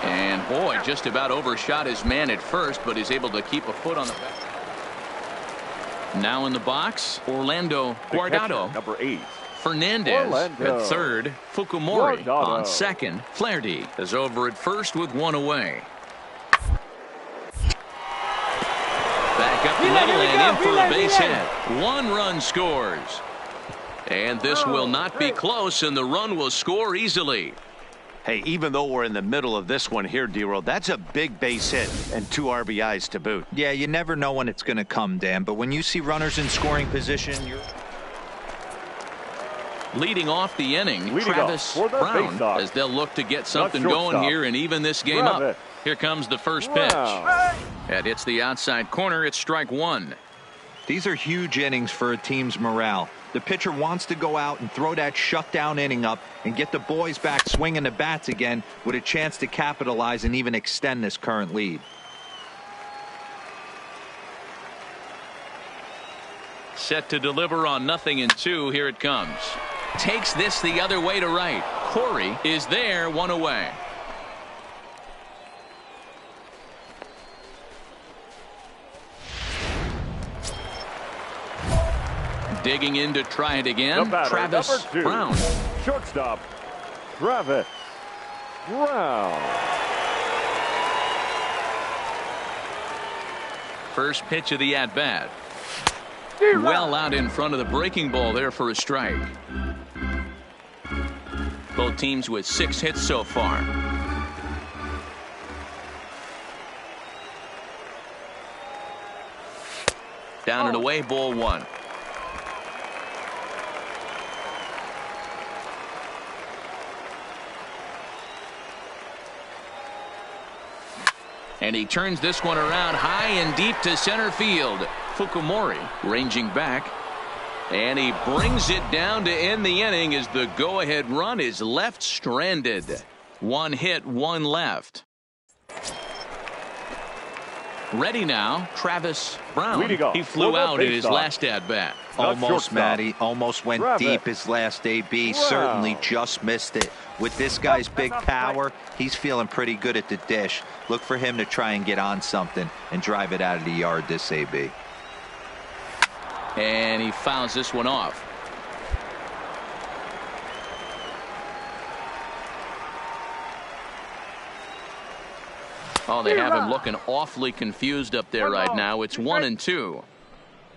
And boy, just about overshot his man at first, but he's able to keep a foot on the back. Now in the box, Orlando Guardado. Number 8. Fernandez at third. Fukumori on second. Flaherty is over at first with one away. Back up the middle and in for a base hit. 1 run scores. And this will not be close, and the run will score easily. Hey, even though we're in the middle of this one here, D-Roll, that's a big base hit and 2 RBIs to boot. Yeah, you never know when it's going to come, Dan, but when you see runners in scoring position, Leading off the inning, Travis Brown, as they'll look to get something going here and even this game up. Here comes the first pitch. And it's the outside corner. It's strike 1. These are huge innings for a team's morale. The pitcher wants to go out and throw that shutdown inning up and get the boys back swinging the bats again with a chance to capitalize and even extend this current lead. Set to deliver on 0-2. Here it comes. Takes this the other way to right. Corey is there, 1 away. Digging in to try it again, Travis Brown. Shortstop, Travis Brown. First pitch of the at-bat. Well out in front of the breaking ball there for a strike. Both teams with 6 hits so far. Down and away, ball 1. And he turns this one around high and deep to center field. Fukumori ranging back. And he brings it down to end the inning as the go-ahead run is left stranded. 1 hit, 1 left. Ready now, Travis Brown. He flew out in his last at-bat. Almost, Matty. Almost went deep his last AB. Certainly just missed it. With this guy's big power, he's feeling pretty good at the dish. Look for him to try and get on something and drive it out of the yard this AB. And he fouls this one off. Oh, they have him looking awfully confused up there right now. It's 1-2.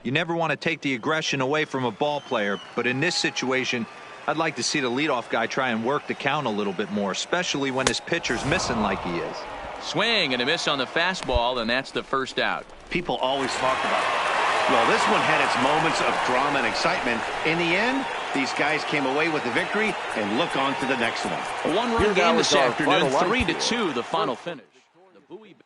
You never want to take the aggression away from a ball player, but in this situation, I'd like to see the leadoff guy try and work the count a little bit more, especially when his pitcher's missing like he is. Swing and a miss on the fastball, and that's the first out. People always talk about it. Well, this one had its moments of drama and excitement. In the end, These guys came away with the victory and look on to the next one. A one-run game this afternoon, 3-2, the final finish. The Bowie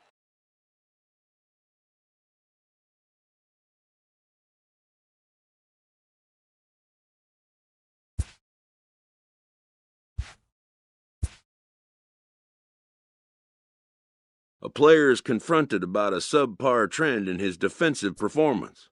A player is confronted about a subpar trend in his defensive performance.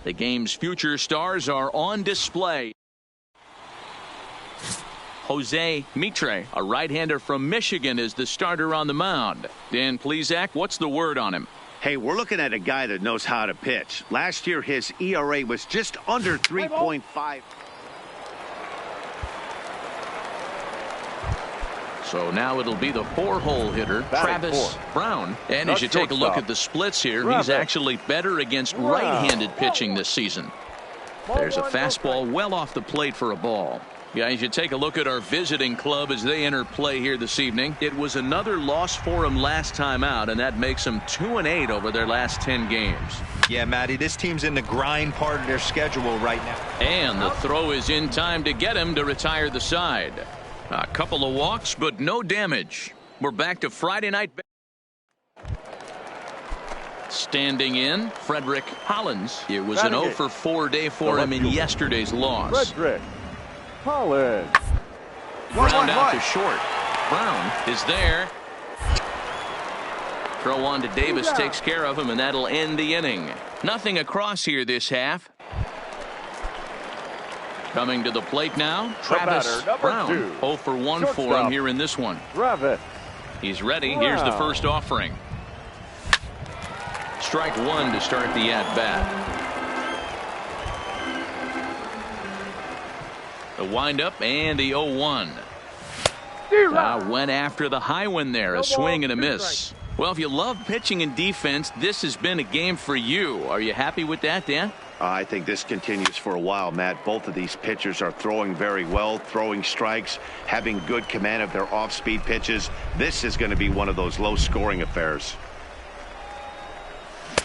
The game's future stars are on display. Jose Mitre, a right-hander from Michigan, is the starter on the mound. Dan Plesac, what's the word on him? Hey, we're looking at a guy that knows how to pitch. Last year, his ERA was just under 3.5. So now it'll be the four-hole hitter, Travis Brown. And as you take a look at the splits here, he's actually better against right-handed pitching this season. There's a fastball well off the plate for a ball. Guys, you take a look at our visiting club as they enter play here this evening. It was another loss for them last time out, and that makes them 2-8 over their last 10 games. Yeah, Matty, this team's in the grind part of their schedule right now. And the throw is in time to get him to retire the side. A couple of walks, but no damage. We're back to Friday night. Standing in, Frederick Hollins. It was an 0-for-4 day for him in yesterday's loss. Frederick Hollins. Ground out to short. Brown is there. Throw on to Davis takes care of him, and that'll end the inning. Nothing across here this half. Coming to the plate now, Travis Brown. 0 for 1 for him here in this one. He's ready. Here's the first offering. Strike one to start the at-bat. The windup and the 0-1. Went after the high one there. A swing and a miss. Well, if you love pitching and defense, this has been a game for you. Are you happy with that, Dan? I think this continues for a while, Matt. Both of these pitchers are throwing very well, throwing strikes, having good command of their off-speed pitches. This is going to be one of those low-scoring affairs.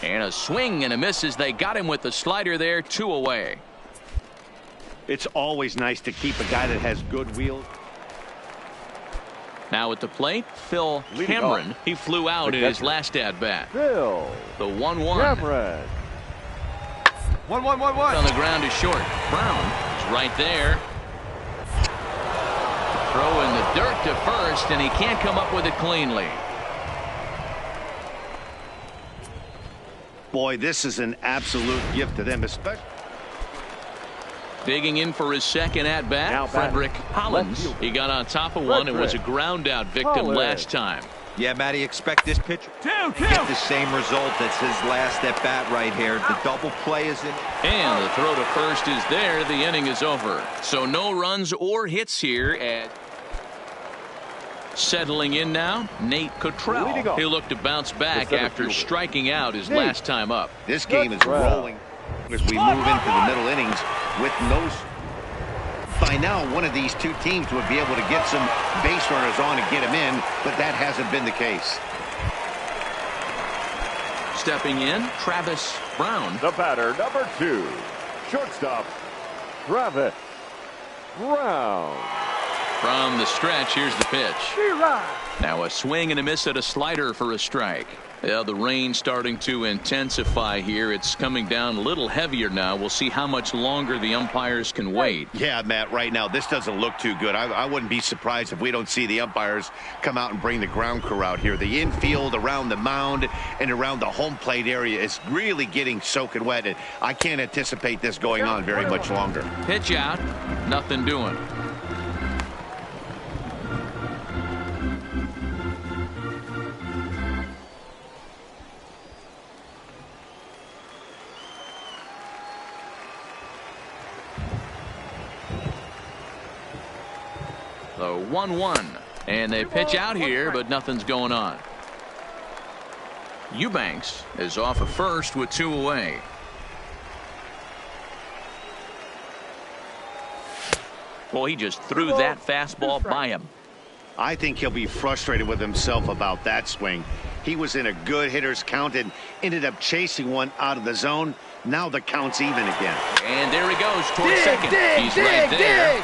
And a swing and a miss as they got him with the slider there, 2 away. It's always nice to keep a guy that has good wheels. Now at the plate, Phil Cameron. He flew out in his last at-bat. Phil. The 1-1. Cameron. 1-1-1-1. On the ground is short. Brown is right there. Throw in the dirt to first, and he can't come up with it cleanly. Boy, this is an absolute gift to them, especially. Digging in for his second at-bat, Frederick Hollins. He got on top of one and was a ground-out victim last time. Yeah, Matty, expect this pitcher to get the same result as his last at-bat right here. The double play is in. And the throw to first is there. The inning is over. So no runs or hits here. Settling in now, Nate Cottrell. He'll look to bounce back after striking out his last time up. This game is rolling as we move into the middle innings with no. By now, one of these two teams would be able to get some base runners on and get them in, but that hasn't been the case. Stepping in, Travis Brown. The batter, number 2, shortstop, Travis Brown. From the stretch, here's the pitch. Now a swing and a miss at a slider for a strike. Yeah, the rain starting to intensify here. It's coming down a little heavier now. We'll see how much longer the umpires can wait. Yeah, Matt, right now, this doesn't look too good. I wouldn't be surprised if we don't see the umpires come out and bring the ground crew out here. The infield around the mound and around the home plate area is really getting soaking wet. And I can't anticipate this going on very much longer. Pitch out, nothing doing. The 1-1, and they pitch out here, but nothing's going on. Eubanks is off of first with 2 away. Well, he just threw that fastball by him. I think he'll be frustrated with himself about that swing. He was in a good hitter's count and ended up chasing one out of the zone. Now the count's even again. And there he goes towards second. He's right there.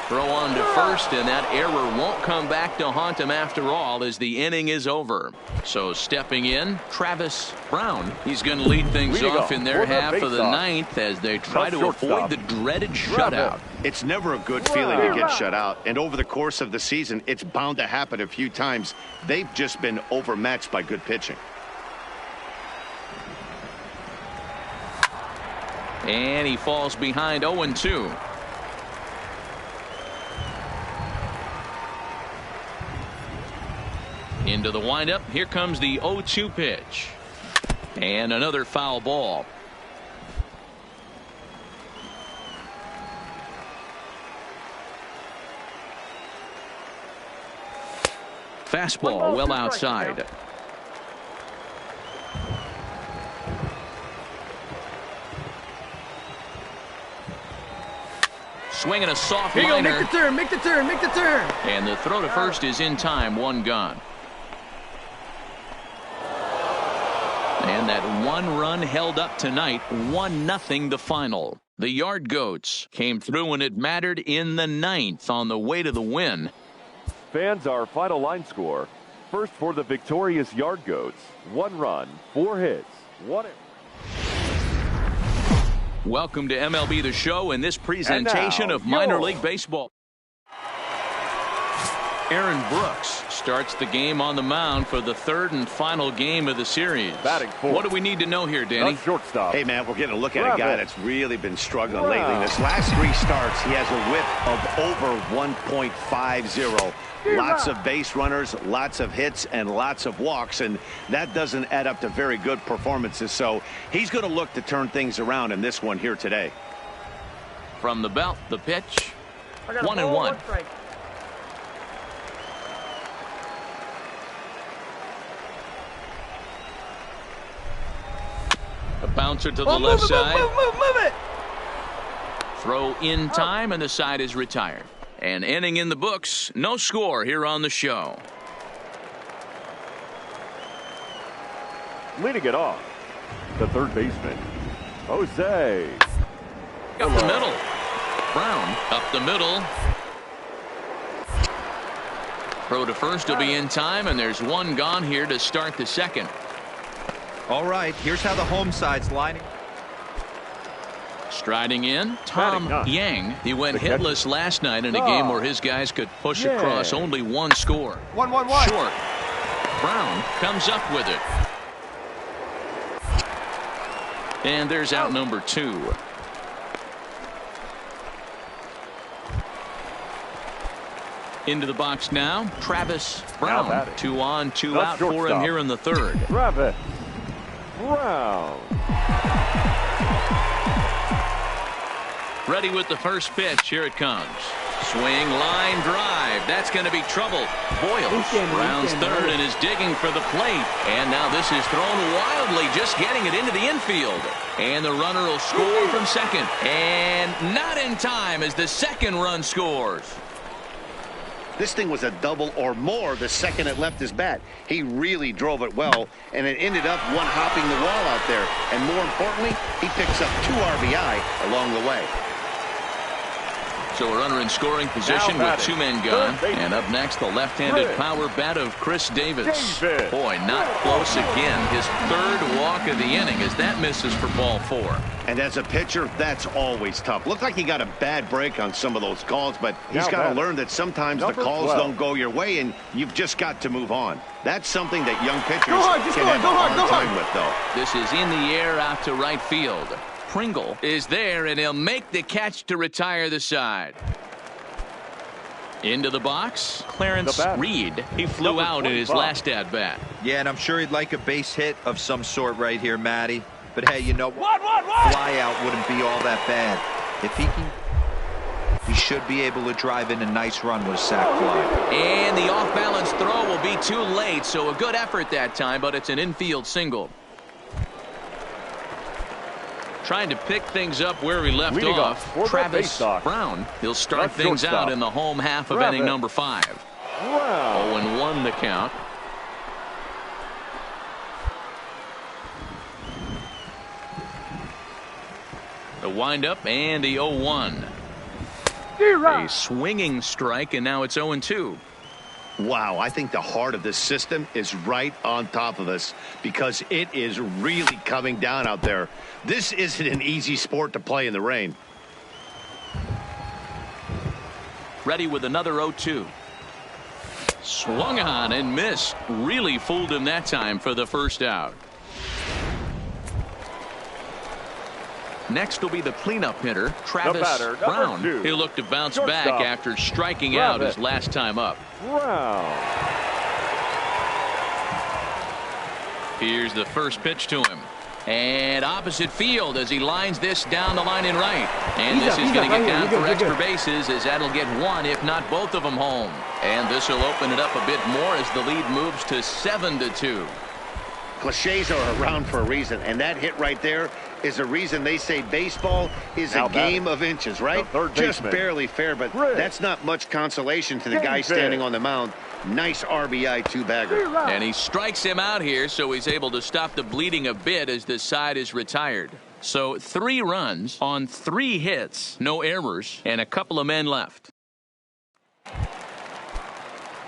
Throw on to first, and that error won't come back to haunt him after all as the inning is over. So stepping in, Travis Brown. He's going to lead things off in their half of the ninth as they try to avoid the dreaded shutout. It's never a good feeling to get shut out, and over the course of the season, it's bound to happen a few times. They've just been overmatched by good pitching. And he falls behind 0-2. Into the windup. Here comes the 0-2 pitch. And another foul ball. Fastball well outside. Swinging a soft liner. Make the turn, make the turn, make the turn. And the throw to first is in time, 1 gone. And that 1 run held up tonight, 1-0 the final. The Yard Goats came through when it mattered in the 9th on the way to the win. Fans, our final line score. First for the victorious Yard Goats. 1 run, 4 hits, 1 error. Welcome to MLB The Show and this presentation of Minor League Baseball. Aaron Brooks starts the game on the mound for the third and final game of the series. Batting fourth. What do we need to know here, Danny? Shortstop. Hey, man, we're getting a look at a guy that's really been struggling lately. This last 3 starts, he has a whip of over 1.50. Lots of base runners, lots of hits, and lots of walks, and that doesn't add up to very good performances. So he's going to look to turn things around in this one here today. From the belt, the pitch. 1-1. A bouncer to the left side. Move it. Throw in time, and the side is retired. An inning in the books. No score here on the show. Leading it off, the third baseman, Jose. Up the middle. Brown up the middle. Throw to first will be in time, and there's one gone here to start the second. All right, here's how the home side's lining. Striding in, Tom Yang. He went hitless last night in a game where his guys could push across only one score. 1-1-1. Short. Brown comes up with it. And there's out number 2. Into the box now, Travis Brown. 2 on, 2 out for him here in the third. Travis Brown. Ready with the first pitch. Here it comes. Swing, line drive. That's going to be trouble. Boyles rounds third and is digging for the plate. And now this is thrown wildly, just getting it into the infield. And the runner will score from second. And not in time as the second run scores. This thing was a double or more the second it left his bat. He really drove it well, and it ended up one hopping the wall out there. And more importantly, he picks up 2 RBI along the way. So a runner in scoring position with 2 men gone. And up next, the left-handed power bat of Chris Davis. Boy, not close again. His third walk of the inning as that misses for ball 4. And as a pitcher, that's always tough. Looked like he got a bad break on some of those calls, but he's got to learn that sometimes the calls don't go your way, and you've just got to move on. That's something that young pitchers can have a hard time with, though. This is in the air out to right field. Pringle is there, and he'll make the catch to retire the side. Into the box, Clarence Reed. He flew out in his last at-bat. Yeah, and I'm sure he'd like a base hit of some sort right here, Matty. But hey, you know what? Fly out wouldn't be all that bad. If he can, he should be able to drive in a nice run with a sac fly. And the off-balance throw will be too late, so a good effort that time, but it's an infield single. Trying to pick things up where he left off. Travis Brown. He'll start things out in the home half of inning number 5. 0-1 the count. The windup and the 0-1. A swinging strike, and now it's 0-2. Wow, I think the heart of this system is right on top of us because it is really coming down out there. This isn't an easy sport to play in the rain. Ready with another 0-2. Swung on and missed. Really fooled him that time for the first out. Next will be the cleanup hitter, Travis Brown. He'll look to bounce back after striking out his last time up. Here's the first pitch to him. And opposite field as he lines this down the line in right. And this is going to get down for extra bases as that'll get 1, if not both of them home. And this will open it up a bit more as the lead moves to 7-2. Cliches are around for a reason, and that hit right there is a reason they say baseball is a game of inches, right? Just barely fair, but that's not much consolation to the guy standing on the mound. Nice RBI 2-bagger. And he strikes him out here, so he's able to stop the bleeding a bit as this side is retired. So 3 runs on 3 hits, no errors, and a couple of men left.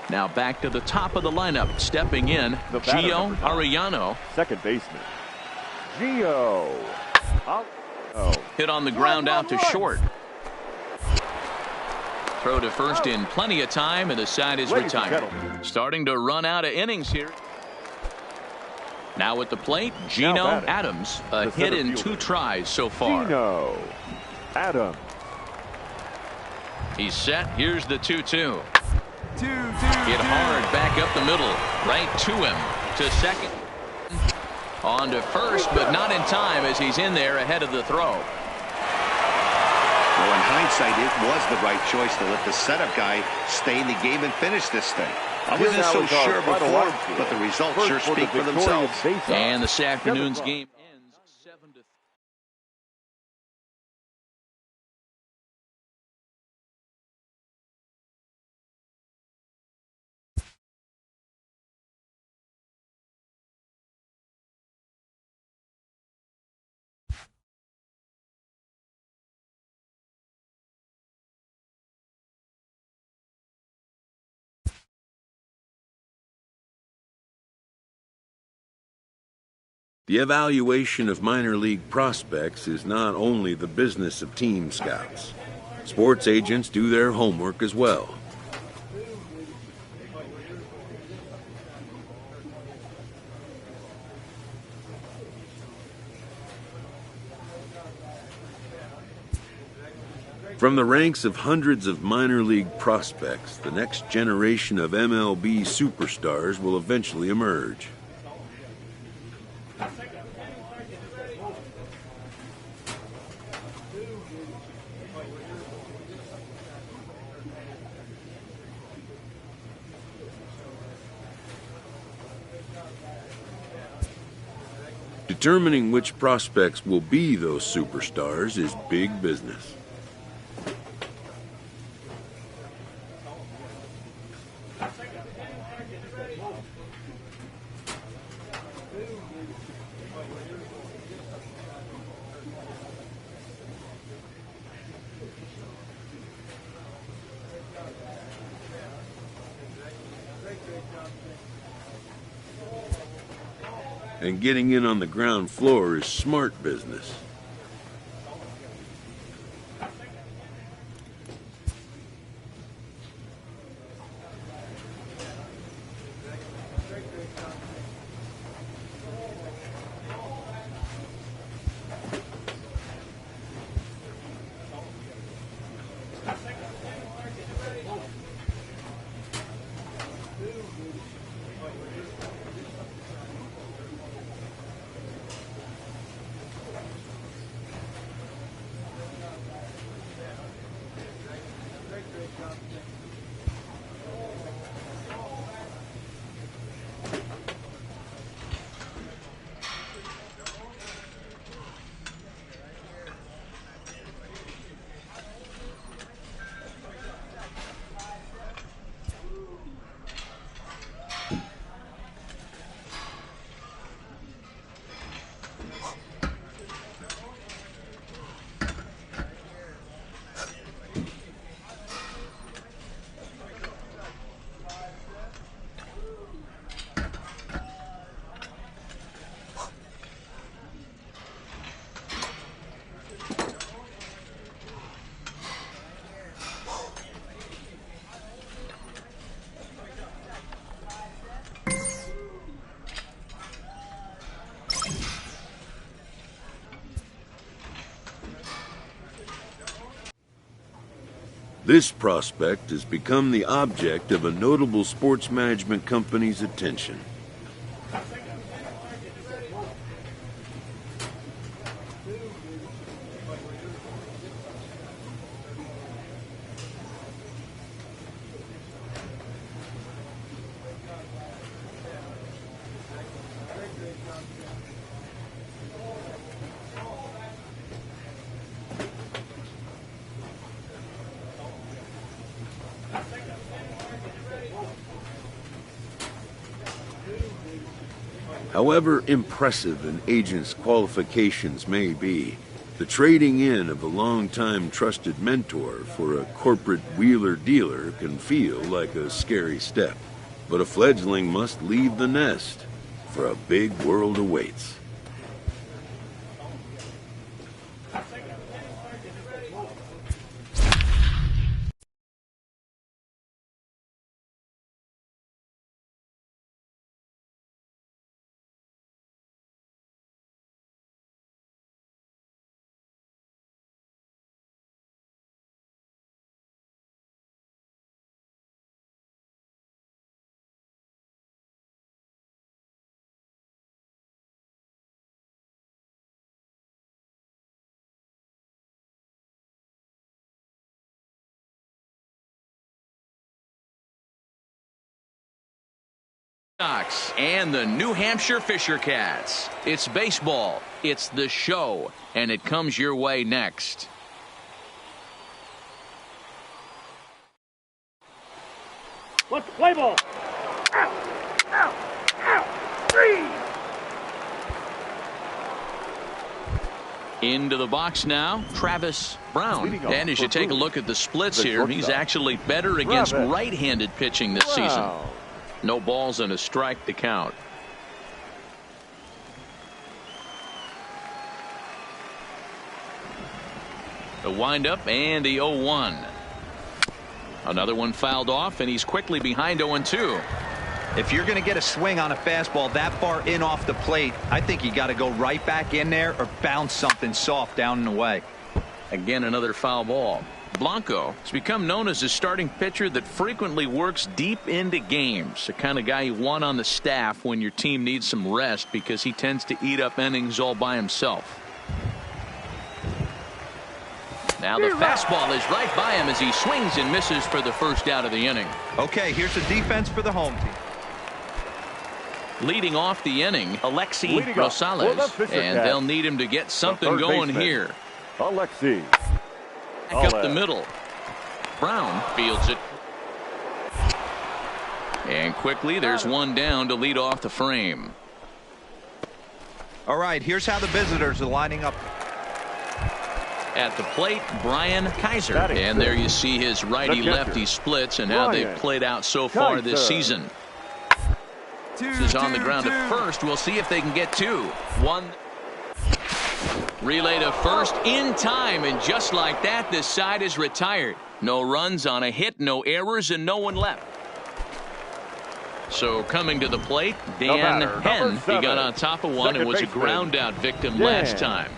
Now back to the top of the lineup, stepping in, Gio Arellano. Second baseman, Gio. Hit on the ground out to short. Throw to first in plenty of time, and the side is retired. Starting to run out of innings here. Now at the plate, Gino Adams. A hit in 2 tries so far. Gino Adams. He's set. Here's the 2-2. Hit hard back up the middle. Right to him. To second. On to first, but not in time as he's in there ahead of the throw. Well, in hindsight, it was the right choice to let the setup guy stay in the game and finish this thing. I wasn't so sure before, but the results sure speak for themselves. And this afternoon's game ends 7-3. The evaluation of minor league prospects is not only the business of team scouts. Sports agents do their homework as well. From the ranks of hundreds of minor league prospects, the next generation of MLB superstars will eventually emerge. Determining which prospects will be those superstars is big business. And getting in on the ground floor is smart business. This prospect has become the object of a notable sports management company's attention. However impressive an agent's qualifications may be, the trading in of a long-time trusted mentor for a corporate wheeler-dealer can feel like a scary step. But a fledgling must leave the nest, for a big world awaits. Sox and the New Hampshire Fisher Cats. It's baseball, it's the show, and it comes your way next. Let's play ball. Out, out, out, 3. Into the box now, Travis Brown. And as you take a look at the splits here, he's actually better against right-handed pitching this season. No balls and a strike to count. The windup and the 0-1. Another one fouled off, and he's quickly behind 0-2. If you're going to get a swing on a fastball that far in off the plate, I think you got to go right back in there or bounce something soft down and away. Again, another foul ball. Blanco has become known as a starting pitcher that frequently works deep into games. The kind of guy you want on the staff when your team needs some rest because he tends to eat up innings all by himself. Now the fastball is right by him as he swings and misses for the first out of the inning. Okay, here's the defense for the home team. Leading off the inning, Alexi Rosales, and they'll need him to get something going here. Alexi. Back up the middle. Brown fields it. And quickly there's one down to lead off the frame. All right, here's how the visitors are lining up. At the plate, Brian Kaiser. And there you see his righty-lefty splits and how they've played out so far this season. This is on the ground at first. We'll see if they can get 2. 1. Relay to first in time, and just like that, this side is retired. No runs on a hit, no errors, and no one left. So coming to the plate, Dan Henn. He got on top of one and was a ground out victim last time.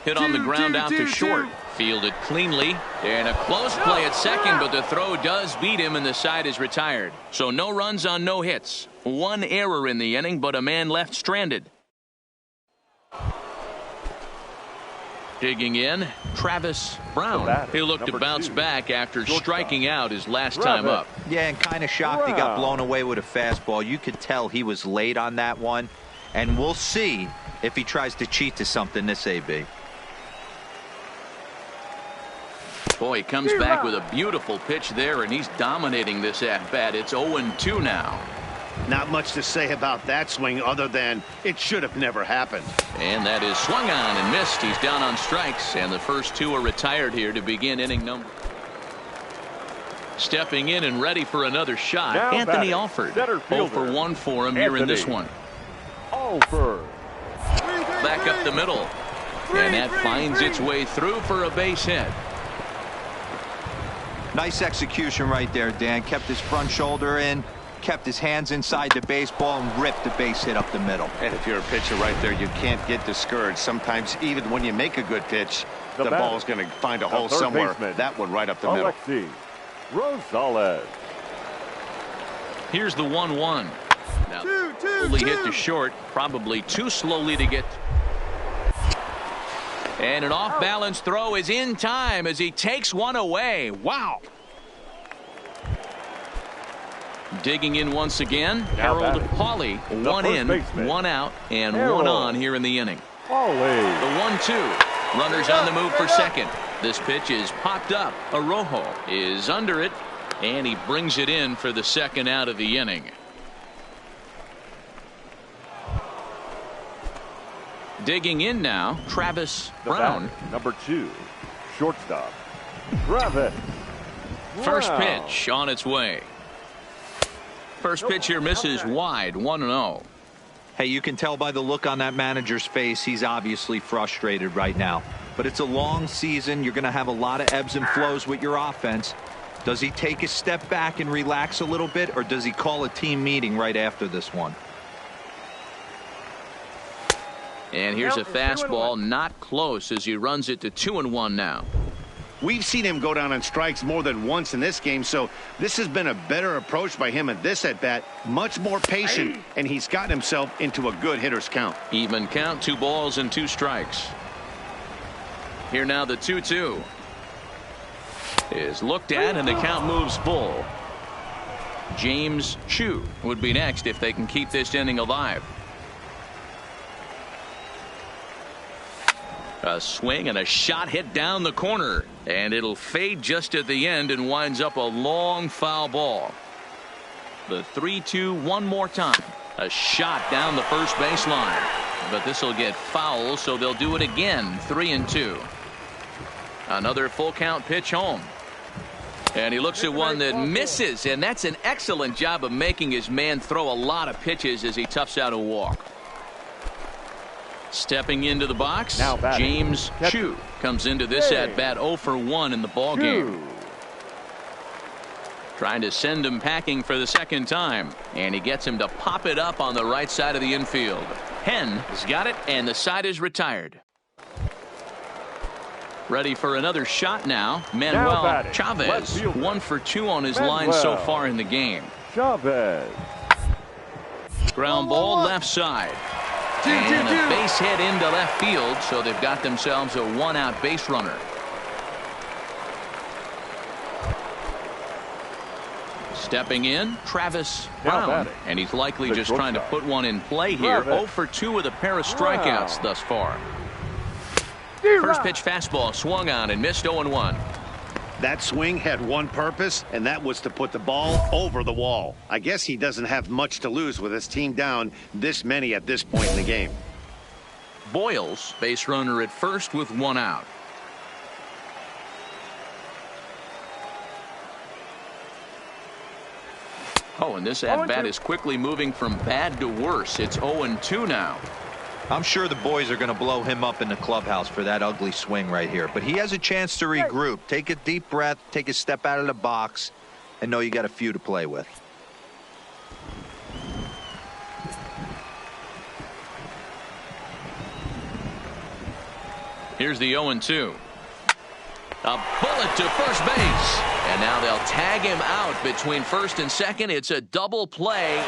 Hit on the ground out to short. Fielded cleanly. And a close play at second, but the throw does beat him, and the side is retired. So no runs on no hits. 1 error in the inning, but a man left stranded. Digging in, Travis Brown. He looked to bounce back after striking out his last time up. Yeah, and kind of shocked he got blown away with a fastball. You could tell he was late on that one. And we'll see if he tries to cheat to something this AB. Boy, he comes back with a beautiful pitch there, and he's dominating this at-bat. It's 0-2 now. Not much to say about that swing other than it should have never happened. And that is swung on and missed. He's down on strikes, and the first 2 are retired here to begin inning number. Stepping in and ready for another shot, now Anthony Alford. 0 for 1 for him here in this one. Alford. Back up the middle. And that finds its way through for a base hit. Nice execution right there, Dan. Kept his front shoulder in, kept his hands inside the baseball, and ripped the base hit up the middle. And if you're a pitcher right there, you can't get discouraged. Sometimes even when you make a good pitch, the ball's going to find a hole somewhere. That one right up the middle. Alexi Rosales. Here's the 1-1. Now, slowly hit to short, probably too slowly to get. And an off-balance throw is in time as he takes one away. Wow. Digging in once again, Harold Hawley. 1 in, 1 out, and 1 on here in the inning. The 1-2. Runners on the move for second. This pitch is popped up. Arrojo is under it, and he brings it in for the second out of the inning. Digging in now, Travis Brown. Number 2, shortstop, Travis. First pitch on its way. First pitch here misses wide, 1-0. Hey, you can tell by the look on that manager's face, he's obviously frustrated right now. But it's a long season. You're going to have a lot of ebbs and flows with your offense. Does he take a step back and relax a little bit, or does he call a team meeting right after this one? And here's a fastball, not close, as he runs it to 2-1 now. We've seen him go down on strikes more than once in this game, so this has been a better approach by him at this at-bat. Much more patient, and he's gotten himself into a good hitter's count. Even count, 2 balls and 2 strikes. Here now the 2-2 is looked at, and the count moves full. James Chu would be next if they can keep this inning alive. A swing and a shot hit down the corner, and it'll fade just at the end and winds up a long foul ball. The 3-2 one more time. A shot down the first baseline, but this will get foul, so they'll do it again. 3-2. Another full count pitch home. And he looks at one that misses, and that's an excellent job of making his man throw a lot of pitches as he toughs out a walk. Stepping into the box, James Chu comes into this at bat 0 for 1 in the ball game. Trying to send him packing for the second time, and he gets him to pop it up on the right side of the infield. Hen has got it, and the side is retired. Ready for another shot now. Manuel Chavez, 1 for 2 on his line so far in the game. Chavez. Ground ball left side. And a base hit into left field, so they've got themselves a 1-out base runner. Stepping in, Travis Brown, and he's likely just trying to put one in play here. 0 for 2 with a pair of strikeouts thus far. First pitch fastball swung on and missed 0-1. That swing had one purpose, and that was to put the ball over the wall. I guess he doesn't have much to lose with his team down this many at this point in the game. Boyles, base runner at first with 1 out. Oh, and this at-bat is quickly moving from bad to worse. It's 0-2 now. I'm sure the boys are going to blow him up in the clubhouse for that ugly swing right here. But he has a chance to regroup. Take a deep breath, take a step out of the box, and know you got a few to play with. Here's the 0-2. A bullet to first base. And now they'll tag him out between first and second. It's a double play.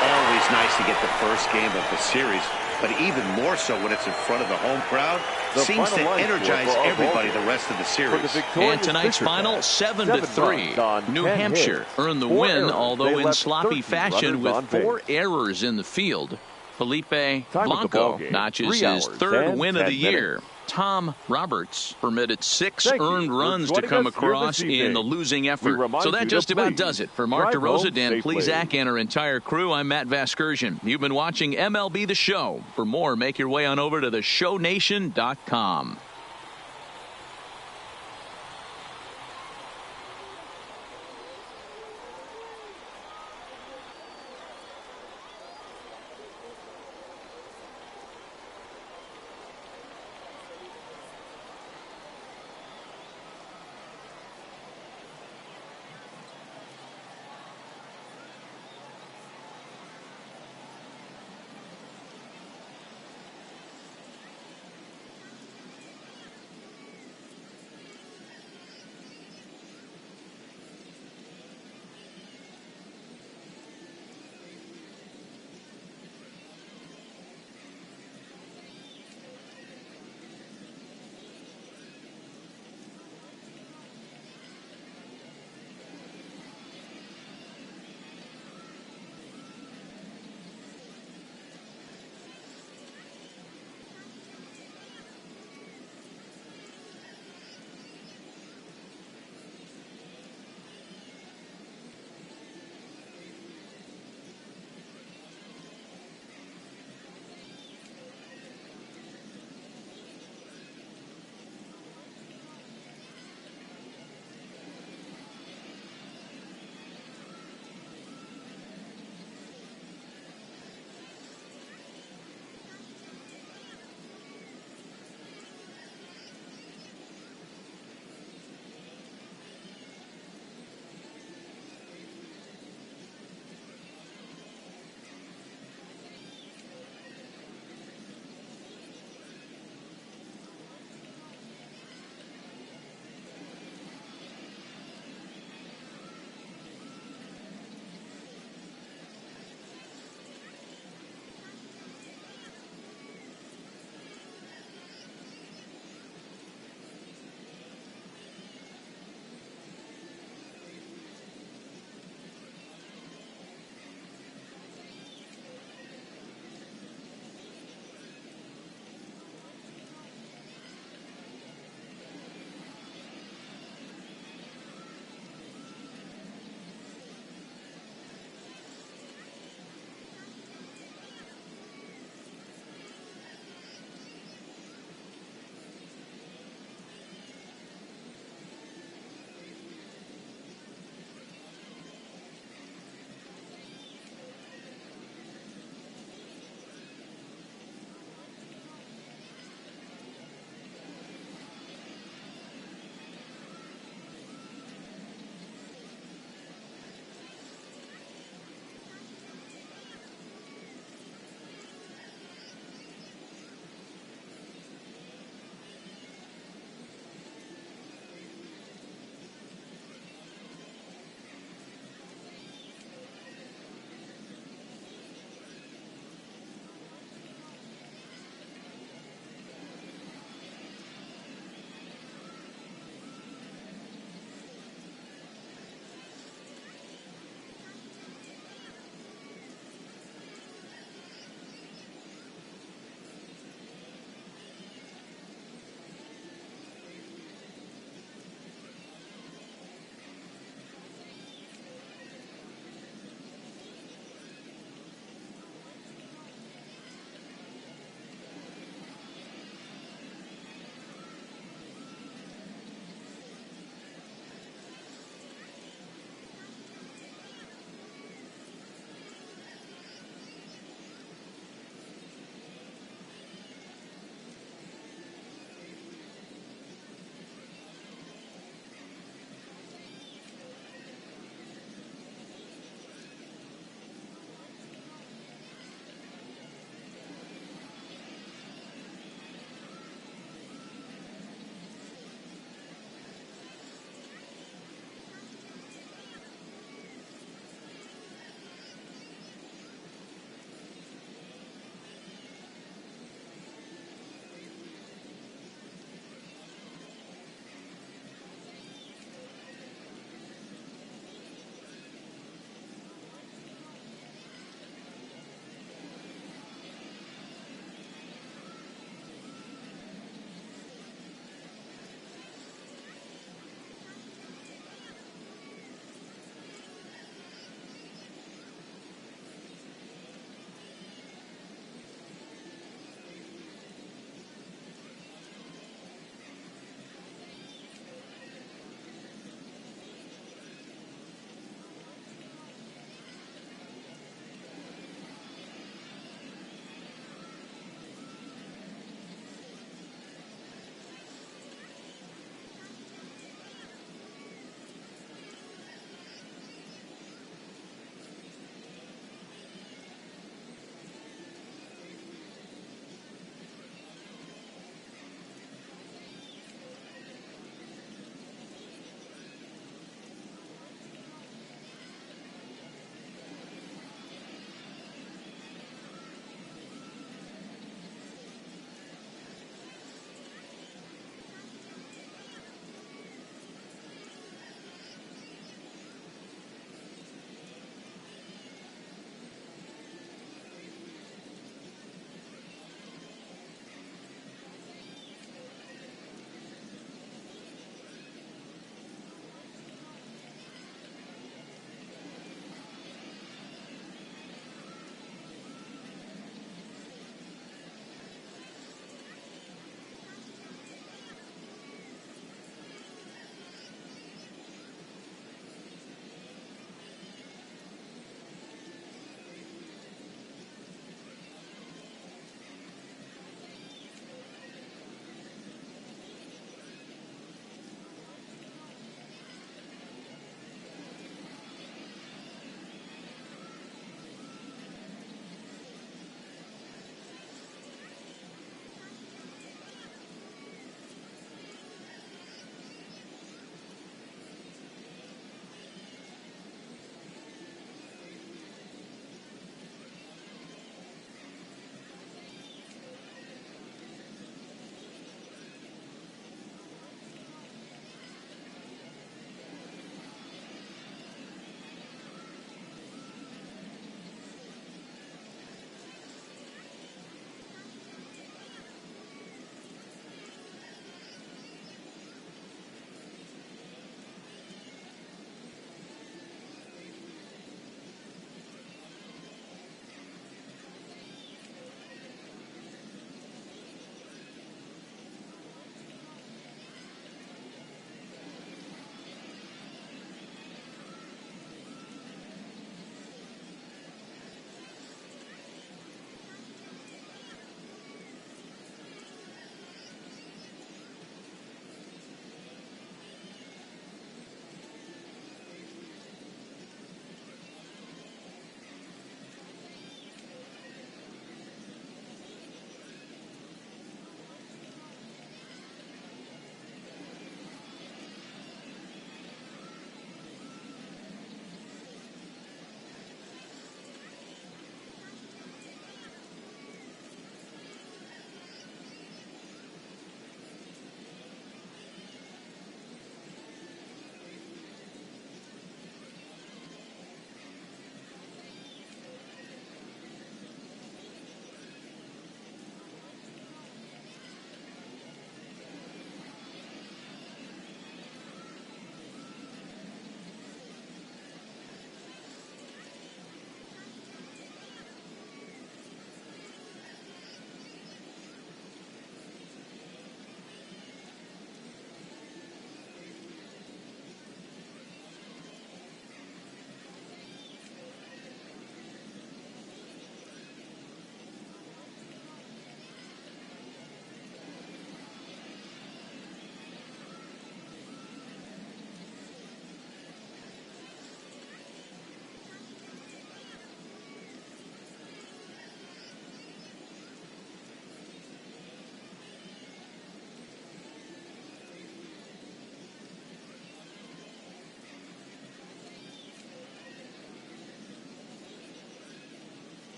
Always nice to get the first game of the series, but even more so when it's in front of the home crowd. Seems to energize everybody the rest of the series. And tonight's final, 7-3. New Hampshire earned the win, although in sloppy fashion with 4 errors in the field. Felipe Blanco notches his 3rd win of the year. Tom Roberts permitted 6 earned runs to come across in the losing effort. So that just about does it. For Mark DeRosa, Dan Plesac, and our entire crew, I'm Matt Vasgersian. You've been watching MLB The Show. For more, make your way on over to theshownation.com.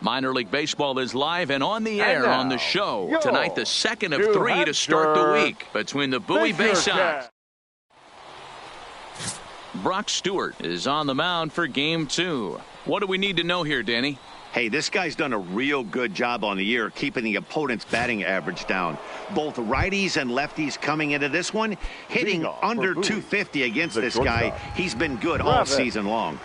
Minor League Baseball is live and on the air on the show. Tonight, the second of New 3 to start the Hampshire week between the Bowie Bay Sox. Brock Stewart is on the mound for Game 2. What do we need to know here, Danny? Hey, this guy's done a real good job on the year keeping the opponent's batting average down. Both righties and lefties coming into this one, hitting under 250 against this guy. He's been good all season long.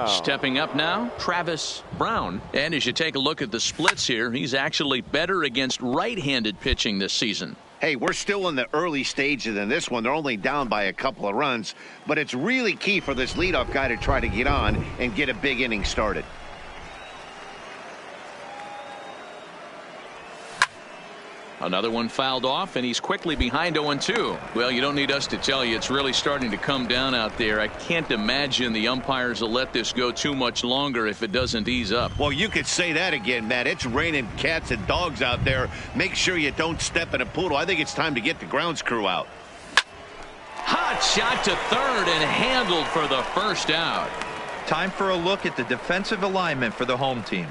Stepping up now, Travis Brown. And as you take a look at the splits here, he's actually better against right-handed pitching this season. Hey, we're still in the early stages in this one. They're only down by a couple of runs, but it's really key for this leadoff guy to try to get on and get a big inning started. Another one fouled off, and he's quickly behind 0-2. Well, you don't need us to tell you it's really starting to come down out there. I can't imagine the umpires will let this go too much longer if it doesn't ease up. Well, you could say that again, Matt. It's raining cats and dogs out there. Make sure you don't step in a poodle. I think it's time to get the grounds crew out. Hot shot to third and handled for the first out. Time for a look at the defensive alignment for the home team.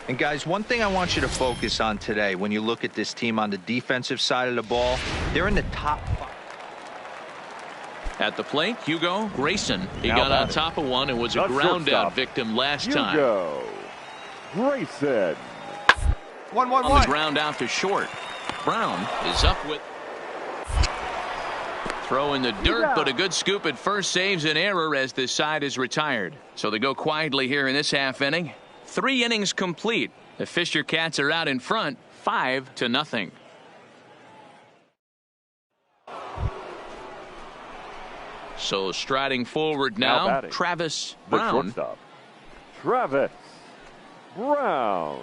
And guys, one thing I want you to focus on today when you look at this team on the defensive side of the ball, they're in the top 5. At the plate, Hugo Grayson. He got on top of one and was a ground out victim last time. Hugo Grayson. 1-1-1. On the ground out to short. Brown is up with. Throw in the dirt, but a good scoop at first saves an error as this side is retired. So they go quietly here in this half inning. 3 innings complete. The Fisher Cats are out in front, 5-0. So striding forward now Travis Brown. Travis Brown.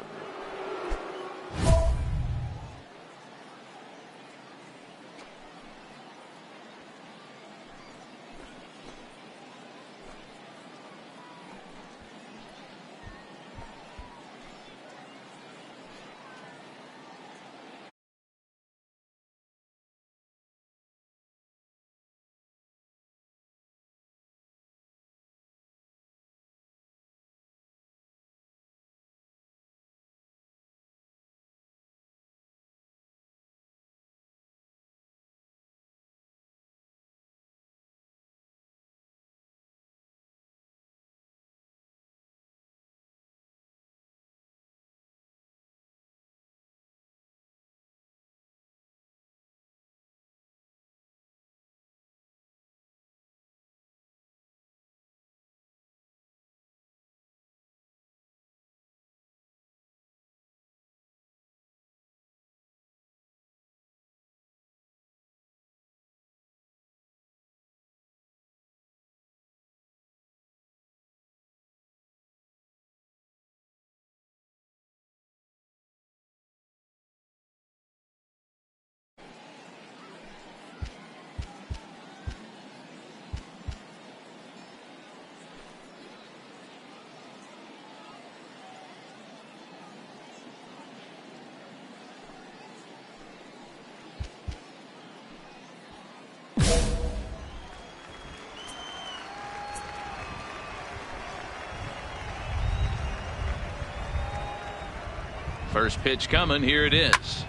First pitch coming. Here it is.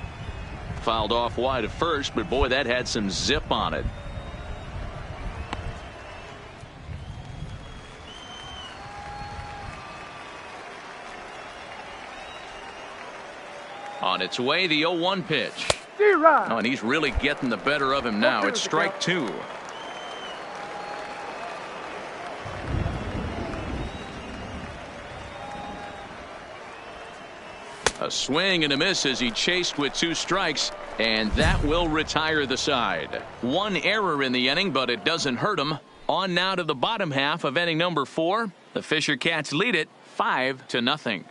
Fouled off wide at first, but boy, that had some zip on it. On its way, the 0-1 pitch. Oh, and he's really getting the better of him now. It's strike 2. A swing and a miss as he chased with 2 strikes, and that will retire the side. 1 error in the inning, but it doesn't hurt him. On now to the bottom half of inning number 4. The Fisher Cats lead it 5-0.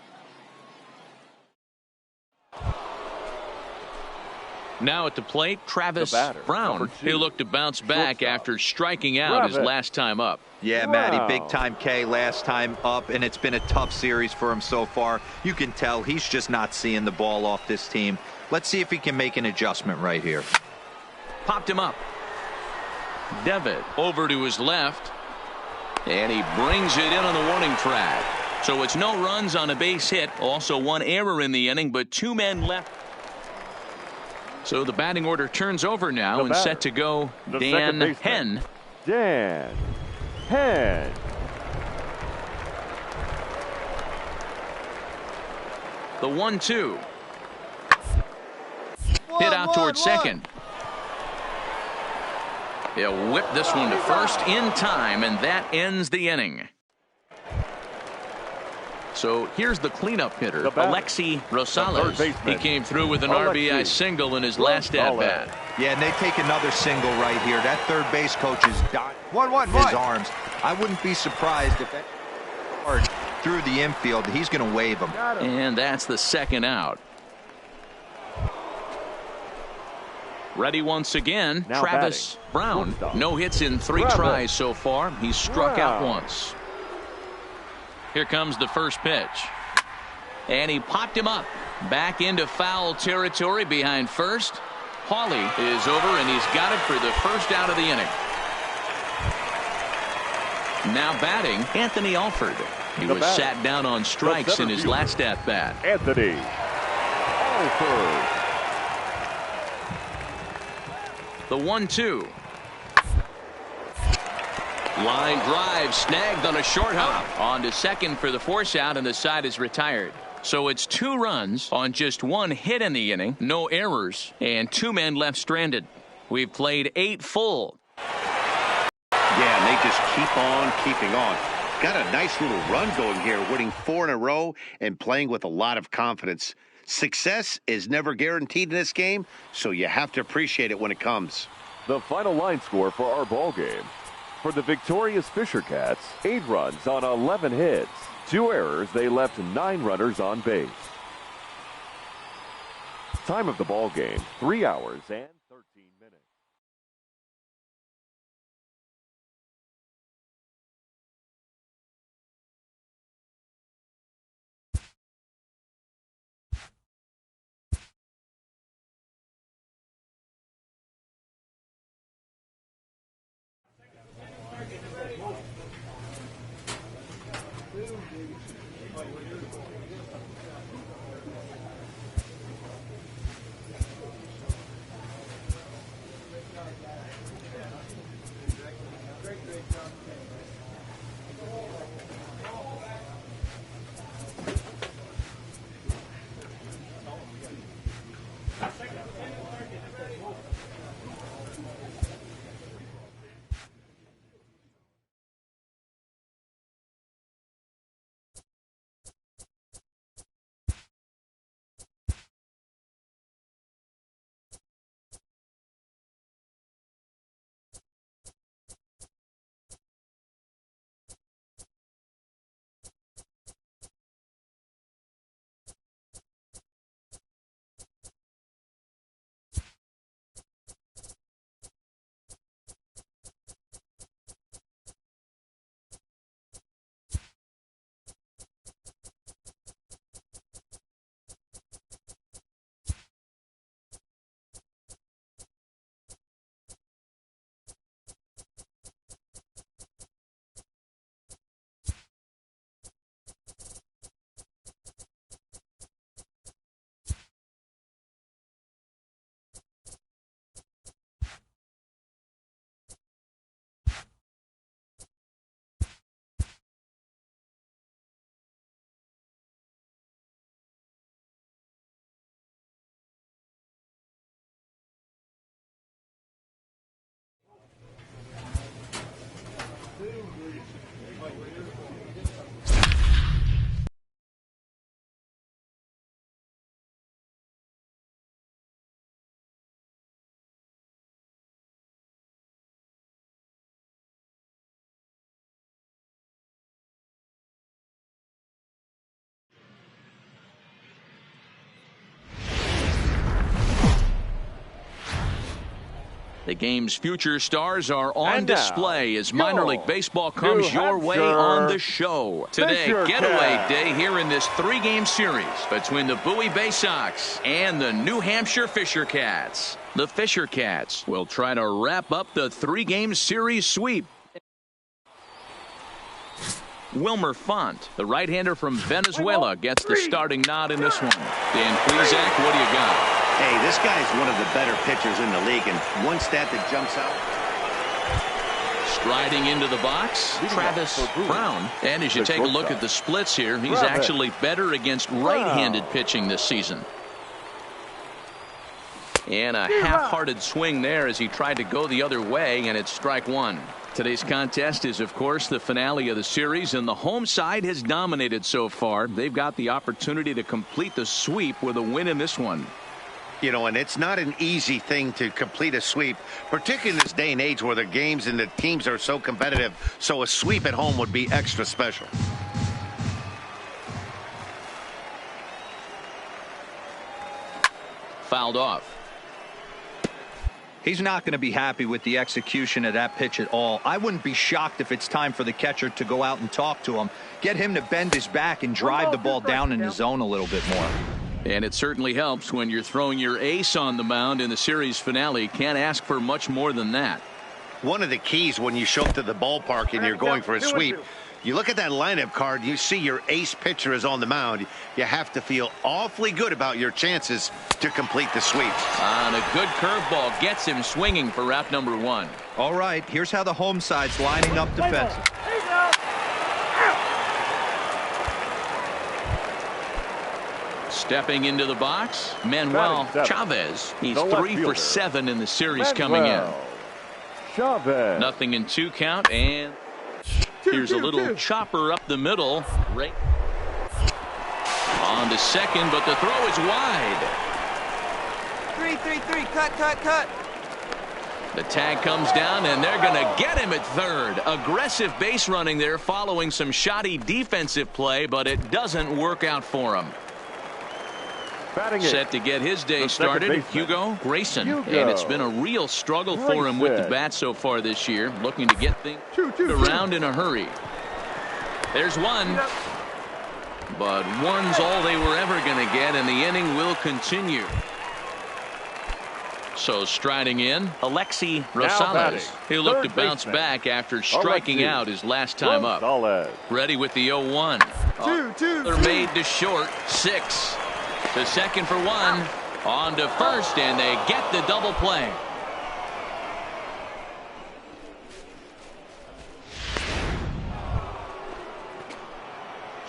Now at the plate, Travis Brown. He looked to bounce back after striking out his last time up. Yeah, Matty, big time K last time up, and it's been a tough series for him so far. You can tell he's just not seeing the ball off this team. Let's see if he can make an adjustment right here. Popped him up. Devitt over to his left, and he brings it in on the warning track. So it's no runs on a base hit. Also one error in the inning, but 2 men left. So the batting order turns over now and set to go Dan Henn. Dan Henn. The 1-2. Hit out towards second. He'll whip this one to first in time, and that ends the inning. So here's the cleanup hitter, Alexi Rosales. He came through with an RBI single in his last at-bat. Yeah, and they take another single right here. That third base coach is dying his arms. I wouldn't be surprised if that hard through the infield. He's going to wave him. And that's the second out. Ready once again, now Travis Brown. No hits in 3 tries so far. He's struck out once. Here comes the first pitch. And he popped him up. Back into foul territory behind first. Hawley is over, and he's got it for the first out of the inning. Now batting, Anthony Alford. He was sat down on strikes in his last at-bat. Anthony Alford. The 1-2. Line drive snagged on a short hop. On to second for the force out, and the side is retired. So it's 2 runs on just 1 hit in the inning, no errors, and 2 men left stranded. We've played 8 full. Yeah, and they just keep on keeping on. Got a nice little run going here, winning 4 in a row and playing with a lot of confidence. Success is never guaranteed in this game, so you have to appreciate it when it comes. The final line score for our ball game. For the victorious Fisher Cats, 8 runs on 11 hits. 2 errors, they left 9 runners on base. Time of the ball game, 3 hours and 13 minutes. The game's future stars are on display as minor league baseball comes your way on the show. Today, getaway day here in this 3-game series between the Bowie Bay Sox and the New Hampshire Fisher Cats. The Fisher Cats will try to wrap up the 3-game series sweep. Wilmer Font, the right-hander from Venezuela, gets the starting nod in this one. Dan Plesac, what do you got? Hey, this guy is one of the better pitchers in the league, and one stat that jumps out. Striding into the box, Travis Brown. And as you take a look at the splits here, he's actually better against right-handed pitching this season. And a half-hearted swing there as he tried to go the other way, and it's strike one. Today's contest is, of course, the finale of the series, and the home side has dominated so far. They've got the opportunity to complete the sweep with a win in this one. You know, and it's not an easy thing to complete a sweep, particularly in this day and age where the games and the teams are so competitive. So a sweep at home would be extra special. Fouled off. He's not going to be happy with the execution of that pitch at all. I wouldn't be shocked if it's time for the catcher to go out and talk to him. Get him to bend his back and drive the ball down in his zone a little bit more. And it certainly helps when you're throwing your ace on the mound in the series finale. Can't ask for much more than that. One of the keys when you show up to the ballpark and you're going for a sweep, you look at that lineup card, you see your ace pitcher is on the mound. You have to feel awfully good about your chances to complete the sweep. And a good curveball gets him swinging for wrap number one. All right, here's how the home side's lining up defensively. Stepping into the box, Manuel Chavez. He's 3 for 7 in the series coming in. Chavez. Nothing in 2 count, and here's a little chopper up the middle. Right on to second, but the throw is wide. 3-3-3. Cut. The tag comes down, and they're going to get him at third. Aggressive base running there following some shoddy defensive play, but it doesn't work out for him. Set to get his day started, Hugo Grayson. And it's been a real struggle for him with the bat so far this year, looking to get things around in a hurry. There's one. But one's all they were ever going to get, and the inning will continue. So striding in, Alexi Rosales. He'll look to bounce back after striking out his last time up. Ready with the 0-1. They're made to short, 6. To second for 1. On to first, and they get the double play.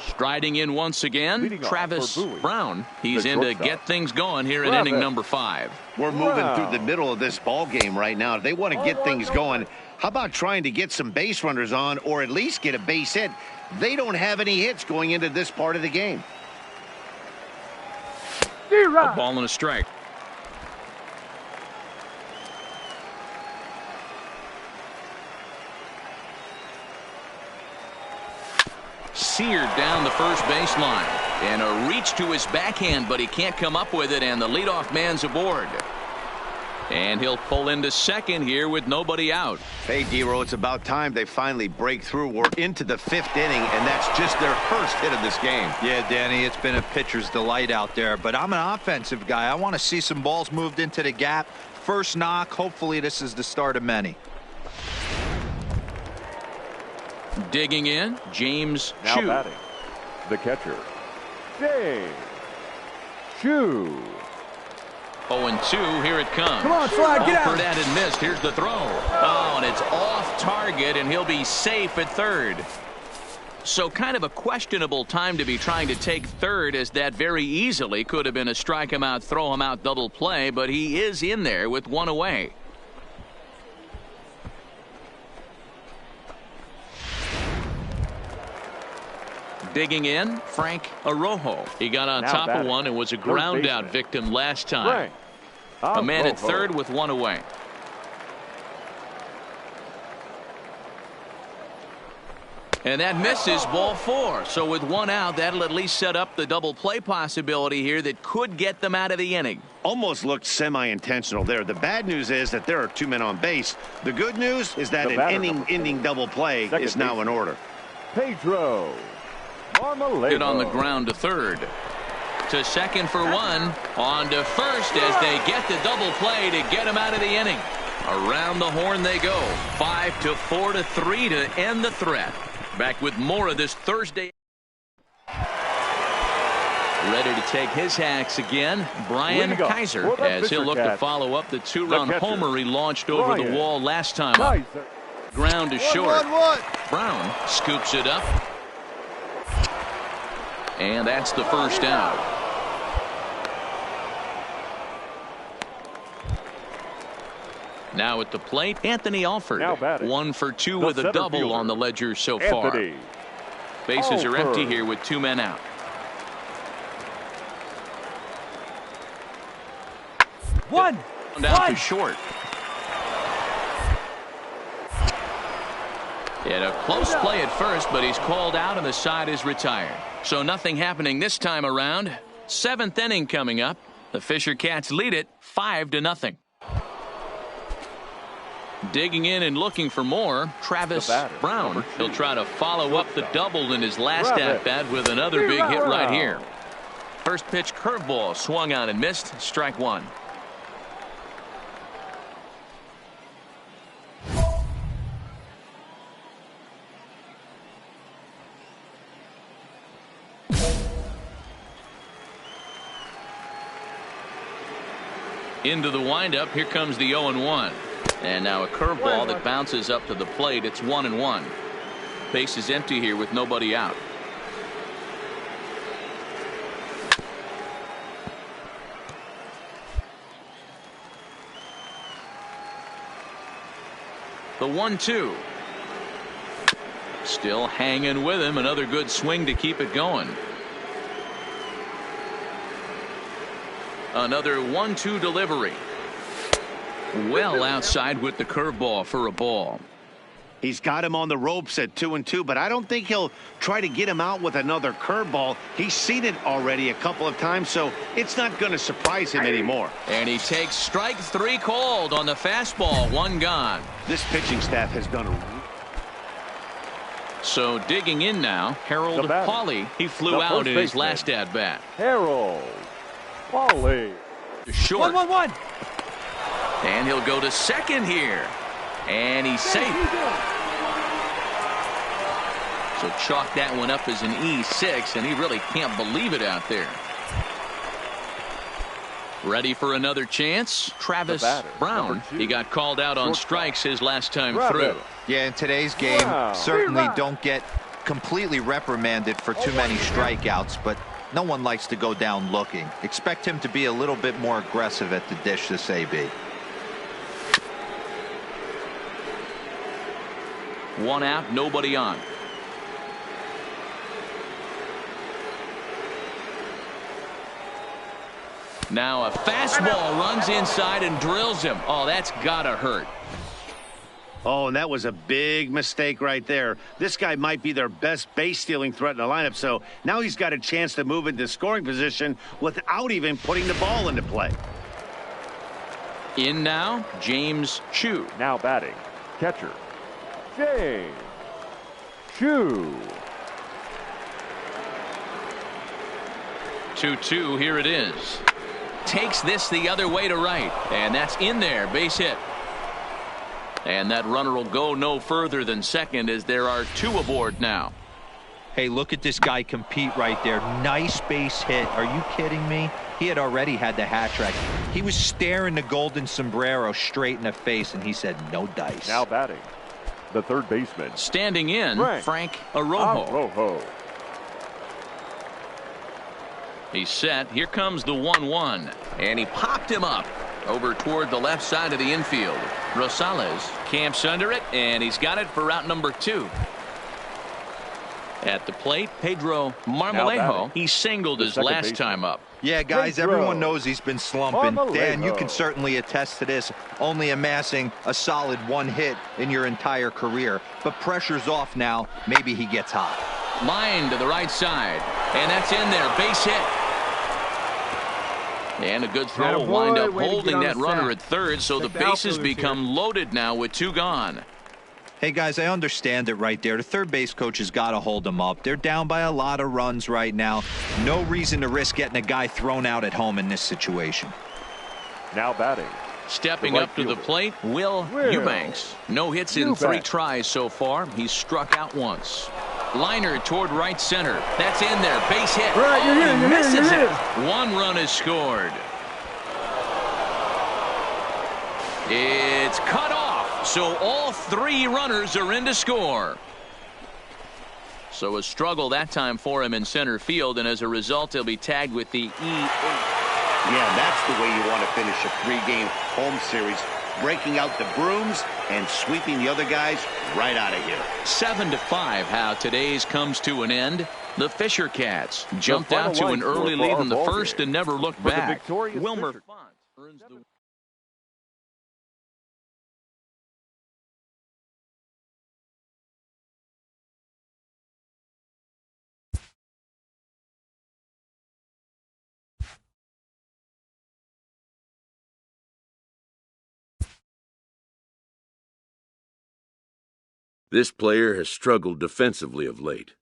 Striding in once again, Travis Brown. He's in to get things going here in inning number 5. We're moving through the middle of this ball game right now. If they want to get things going, how about trying to get some base runners on or at least get a base hit? They don't have any hits going into this part of the game. A ball and a strike. Seared down the first baseline. And a reach to his backhand, but he can't come up with it, and the leadoff man's aboard. And he'll pull into second here with nobody out. Hey, D-Row, it's about time they finally break through. We're into the 5th inning, and that's just their first hit of this game. Yeah, Danny, it's been a pitcher's delight out there, but I'm an offensive guy. I want to see some balls moved into the gap. First knock. Hopefully this is the start of many. Digging in, James Now Chu. batting, the catcher, James Chu. 0-2, here it comes. Come on, Slide, get out. Offered and missed. Here's the throw. Oh, and it's off target, and he'll be safe at third. So kind of a questionable time to be trying to take third, as that very easily could have been a strike him out, throw him out double play, but he is in there with 1 away. Digging in, Frank Arrojo. He got on top of one and was a ground out victim last time. A man at third with 1 away. And that misses, ball 4. So with 1 out, that'll at least set up the double play possibility here that could get them out of the inning. Almost looked semi-intentional there. The bad news is that there are 2 men on base. The good news is that an inning-ending double play is now in order. Pedro Marmolejo. Hit on the ground to third. To second for 1. On to first as they get the double play to get him out of the inning. Around the horn they go. 5-4-3 to end the threat. Back with more of this Thursday. Ready to take his hacks again, Brian Kaiser, as he'll look to follow up the two-run homer he launched over the wall last time up. Ground is short. Brown scoops it up. And that's the first out. Now at the plate, Anthony Alford. 1 for 2 with a double on the ledger so far. Bases are empty here with 2 men out. One down to short. And a close play at first, but he's called out and the side is retired. So nothing happening this time around. 7th inning coming up. The Fisher Cats lead it 5-0. Digging in and looking for more, Travis Brown. He'll try to follow up the double in his last at-bat with another big hit right here. First pitch curveball swung on and missed. Strike 1. Into the windup. Here comes the 0-1. And now a curveball that bounces up to the plate. It's 1-1. Base is empty here with nobody out. The 1-2. Still hanging with him. Another good swing to keep it going. Another 1-2 delivery. Well outside with the curveball for a ball. He's got him on the ropes at 2-2, but I don't think he'll try to get him out with another curveball. He's seen it already a couple of times, so it's not going to surprise him anymore. And he takes strike 3 called on the fastball. 1 gone. This pitching staff has done a... So digging in now, Harold Pauly. He flew out in his last at-bat. Harold Pauly. Short. 1-1-1. And he'll go to second here. And he's safe. So chalk that one up as an E6, and he really can't believe it out there. Ready for another chance? Travis Brown. He got called out on strikes his last time through. Yeah, in today's game, certainly don't get completely reprimanded for too many strikeouts, but no one likes to go down looking. Expect him to be a little bit more aggressive at the dish this AB. 1 out, nobody on. Now a fastball runs inside and drills him. Oh, that's gotta hurt. Oh, and that was a big mistake right there. This guy might be their best base stealing threat in the lineup, so now he's got a chance to move into scoring position without even putting the ball into play. In now, James Chu. Now batting, catcher, James Chu. 2-2, here it is. Takes this the other way to right, and that's in there, base hit. And that runner will go no further than second as there are 2 aboard now. Hey, look at this guy compete right there. Nice base hit. Are you kidding me? He had already had the hat trick. He was staring the golden sombrero straight in the face, and he said no dice. Now batting, the third baseman. Standing in, Frank Arrojo. He's set. Here comes the 1-1. And he popped him up over toward the left side of the infield. Rosales camps under it, and he's got it for route number 2. At the plate, Pedro Marmolejo. He singled his last time up. Yeah, guys, everyone knows he's been slumping. Dan, you can certainly attest to this, only amassing a solid 1 hit in your entire career. But pressure's off now. Maybe he gets hot. Line to the right side, and that's in there. Base hit. And a good throw will wind up holding that runner at third, so the bases become loaded now with 2 gone. Hey, guys, I understand it right there. The third base coach has got to hold them up. They're down by a lot of runs right now. No reason to risk getting a guy thrown out at home in this situation. Now batting. Stepping up to the plate, Will Eubanks. No hits in 3 tries so far. He's struck out once. Liner toward right center. That's in there. Base hit. Right, you're here, he you're misses here, you're it. here. 1 run is scored. It's cut off. So all 3 runners are in to score. So a struggle that time for him in center field, and as a result, he'll be tagged with the E8. Yeah, that's the way you want to finish a 3-game home series. Breaking out the brooms and sweeping the other guys right out of here. 7-5, how today's comes to an end. The Fisher Cats jumped out to an early lead in the first and never looked back. Wilmer Font earns the This player has struggled defensively of late.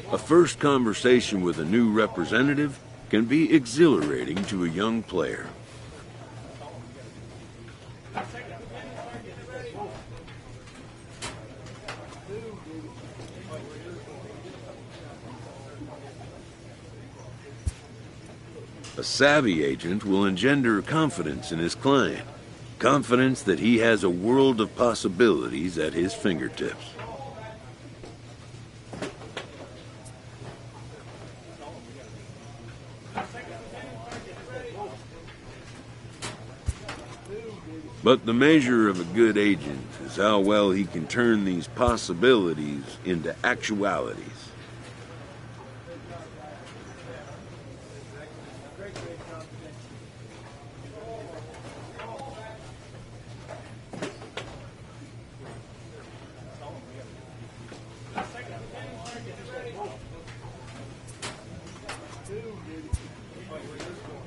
A first conversation with a new representative can be exhilarating to a young player. A savvy agent will engender confidence in his client, confidence that he has a world of possibilities at his fingertips. But the measure of a good agent is how well he can turn these possibilities into actualities.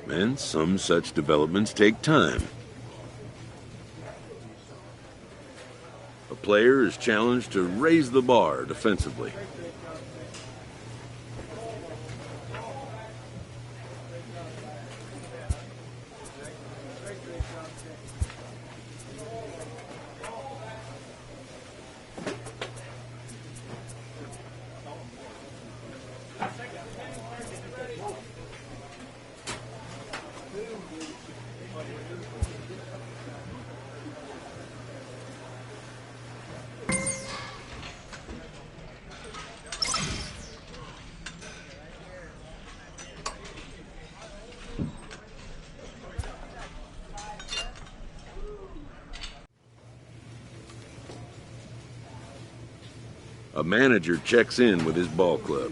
And some such developments take time. A player is challenged to raise the bar defensively. A manager checks in with his ball club.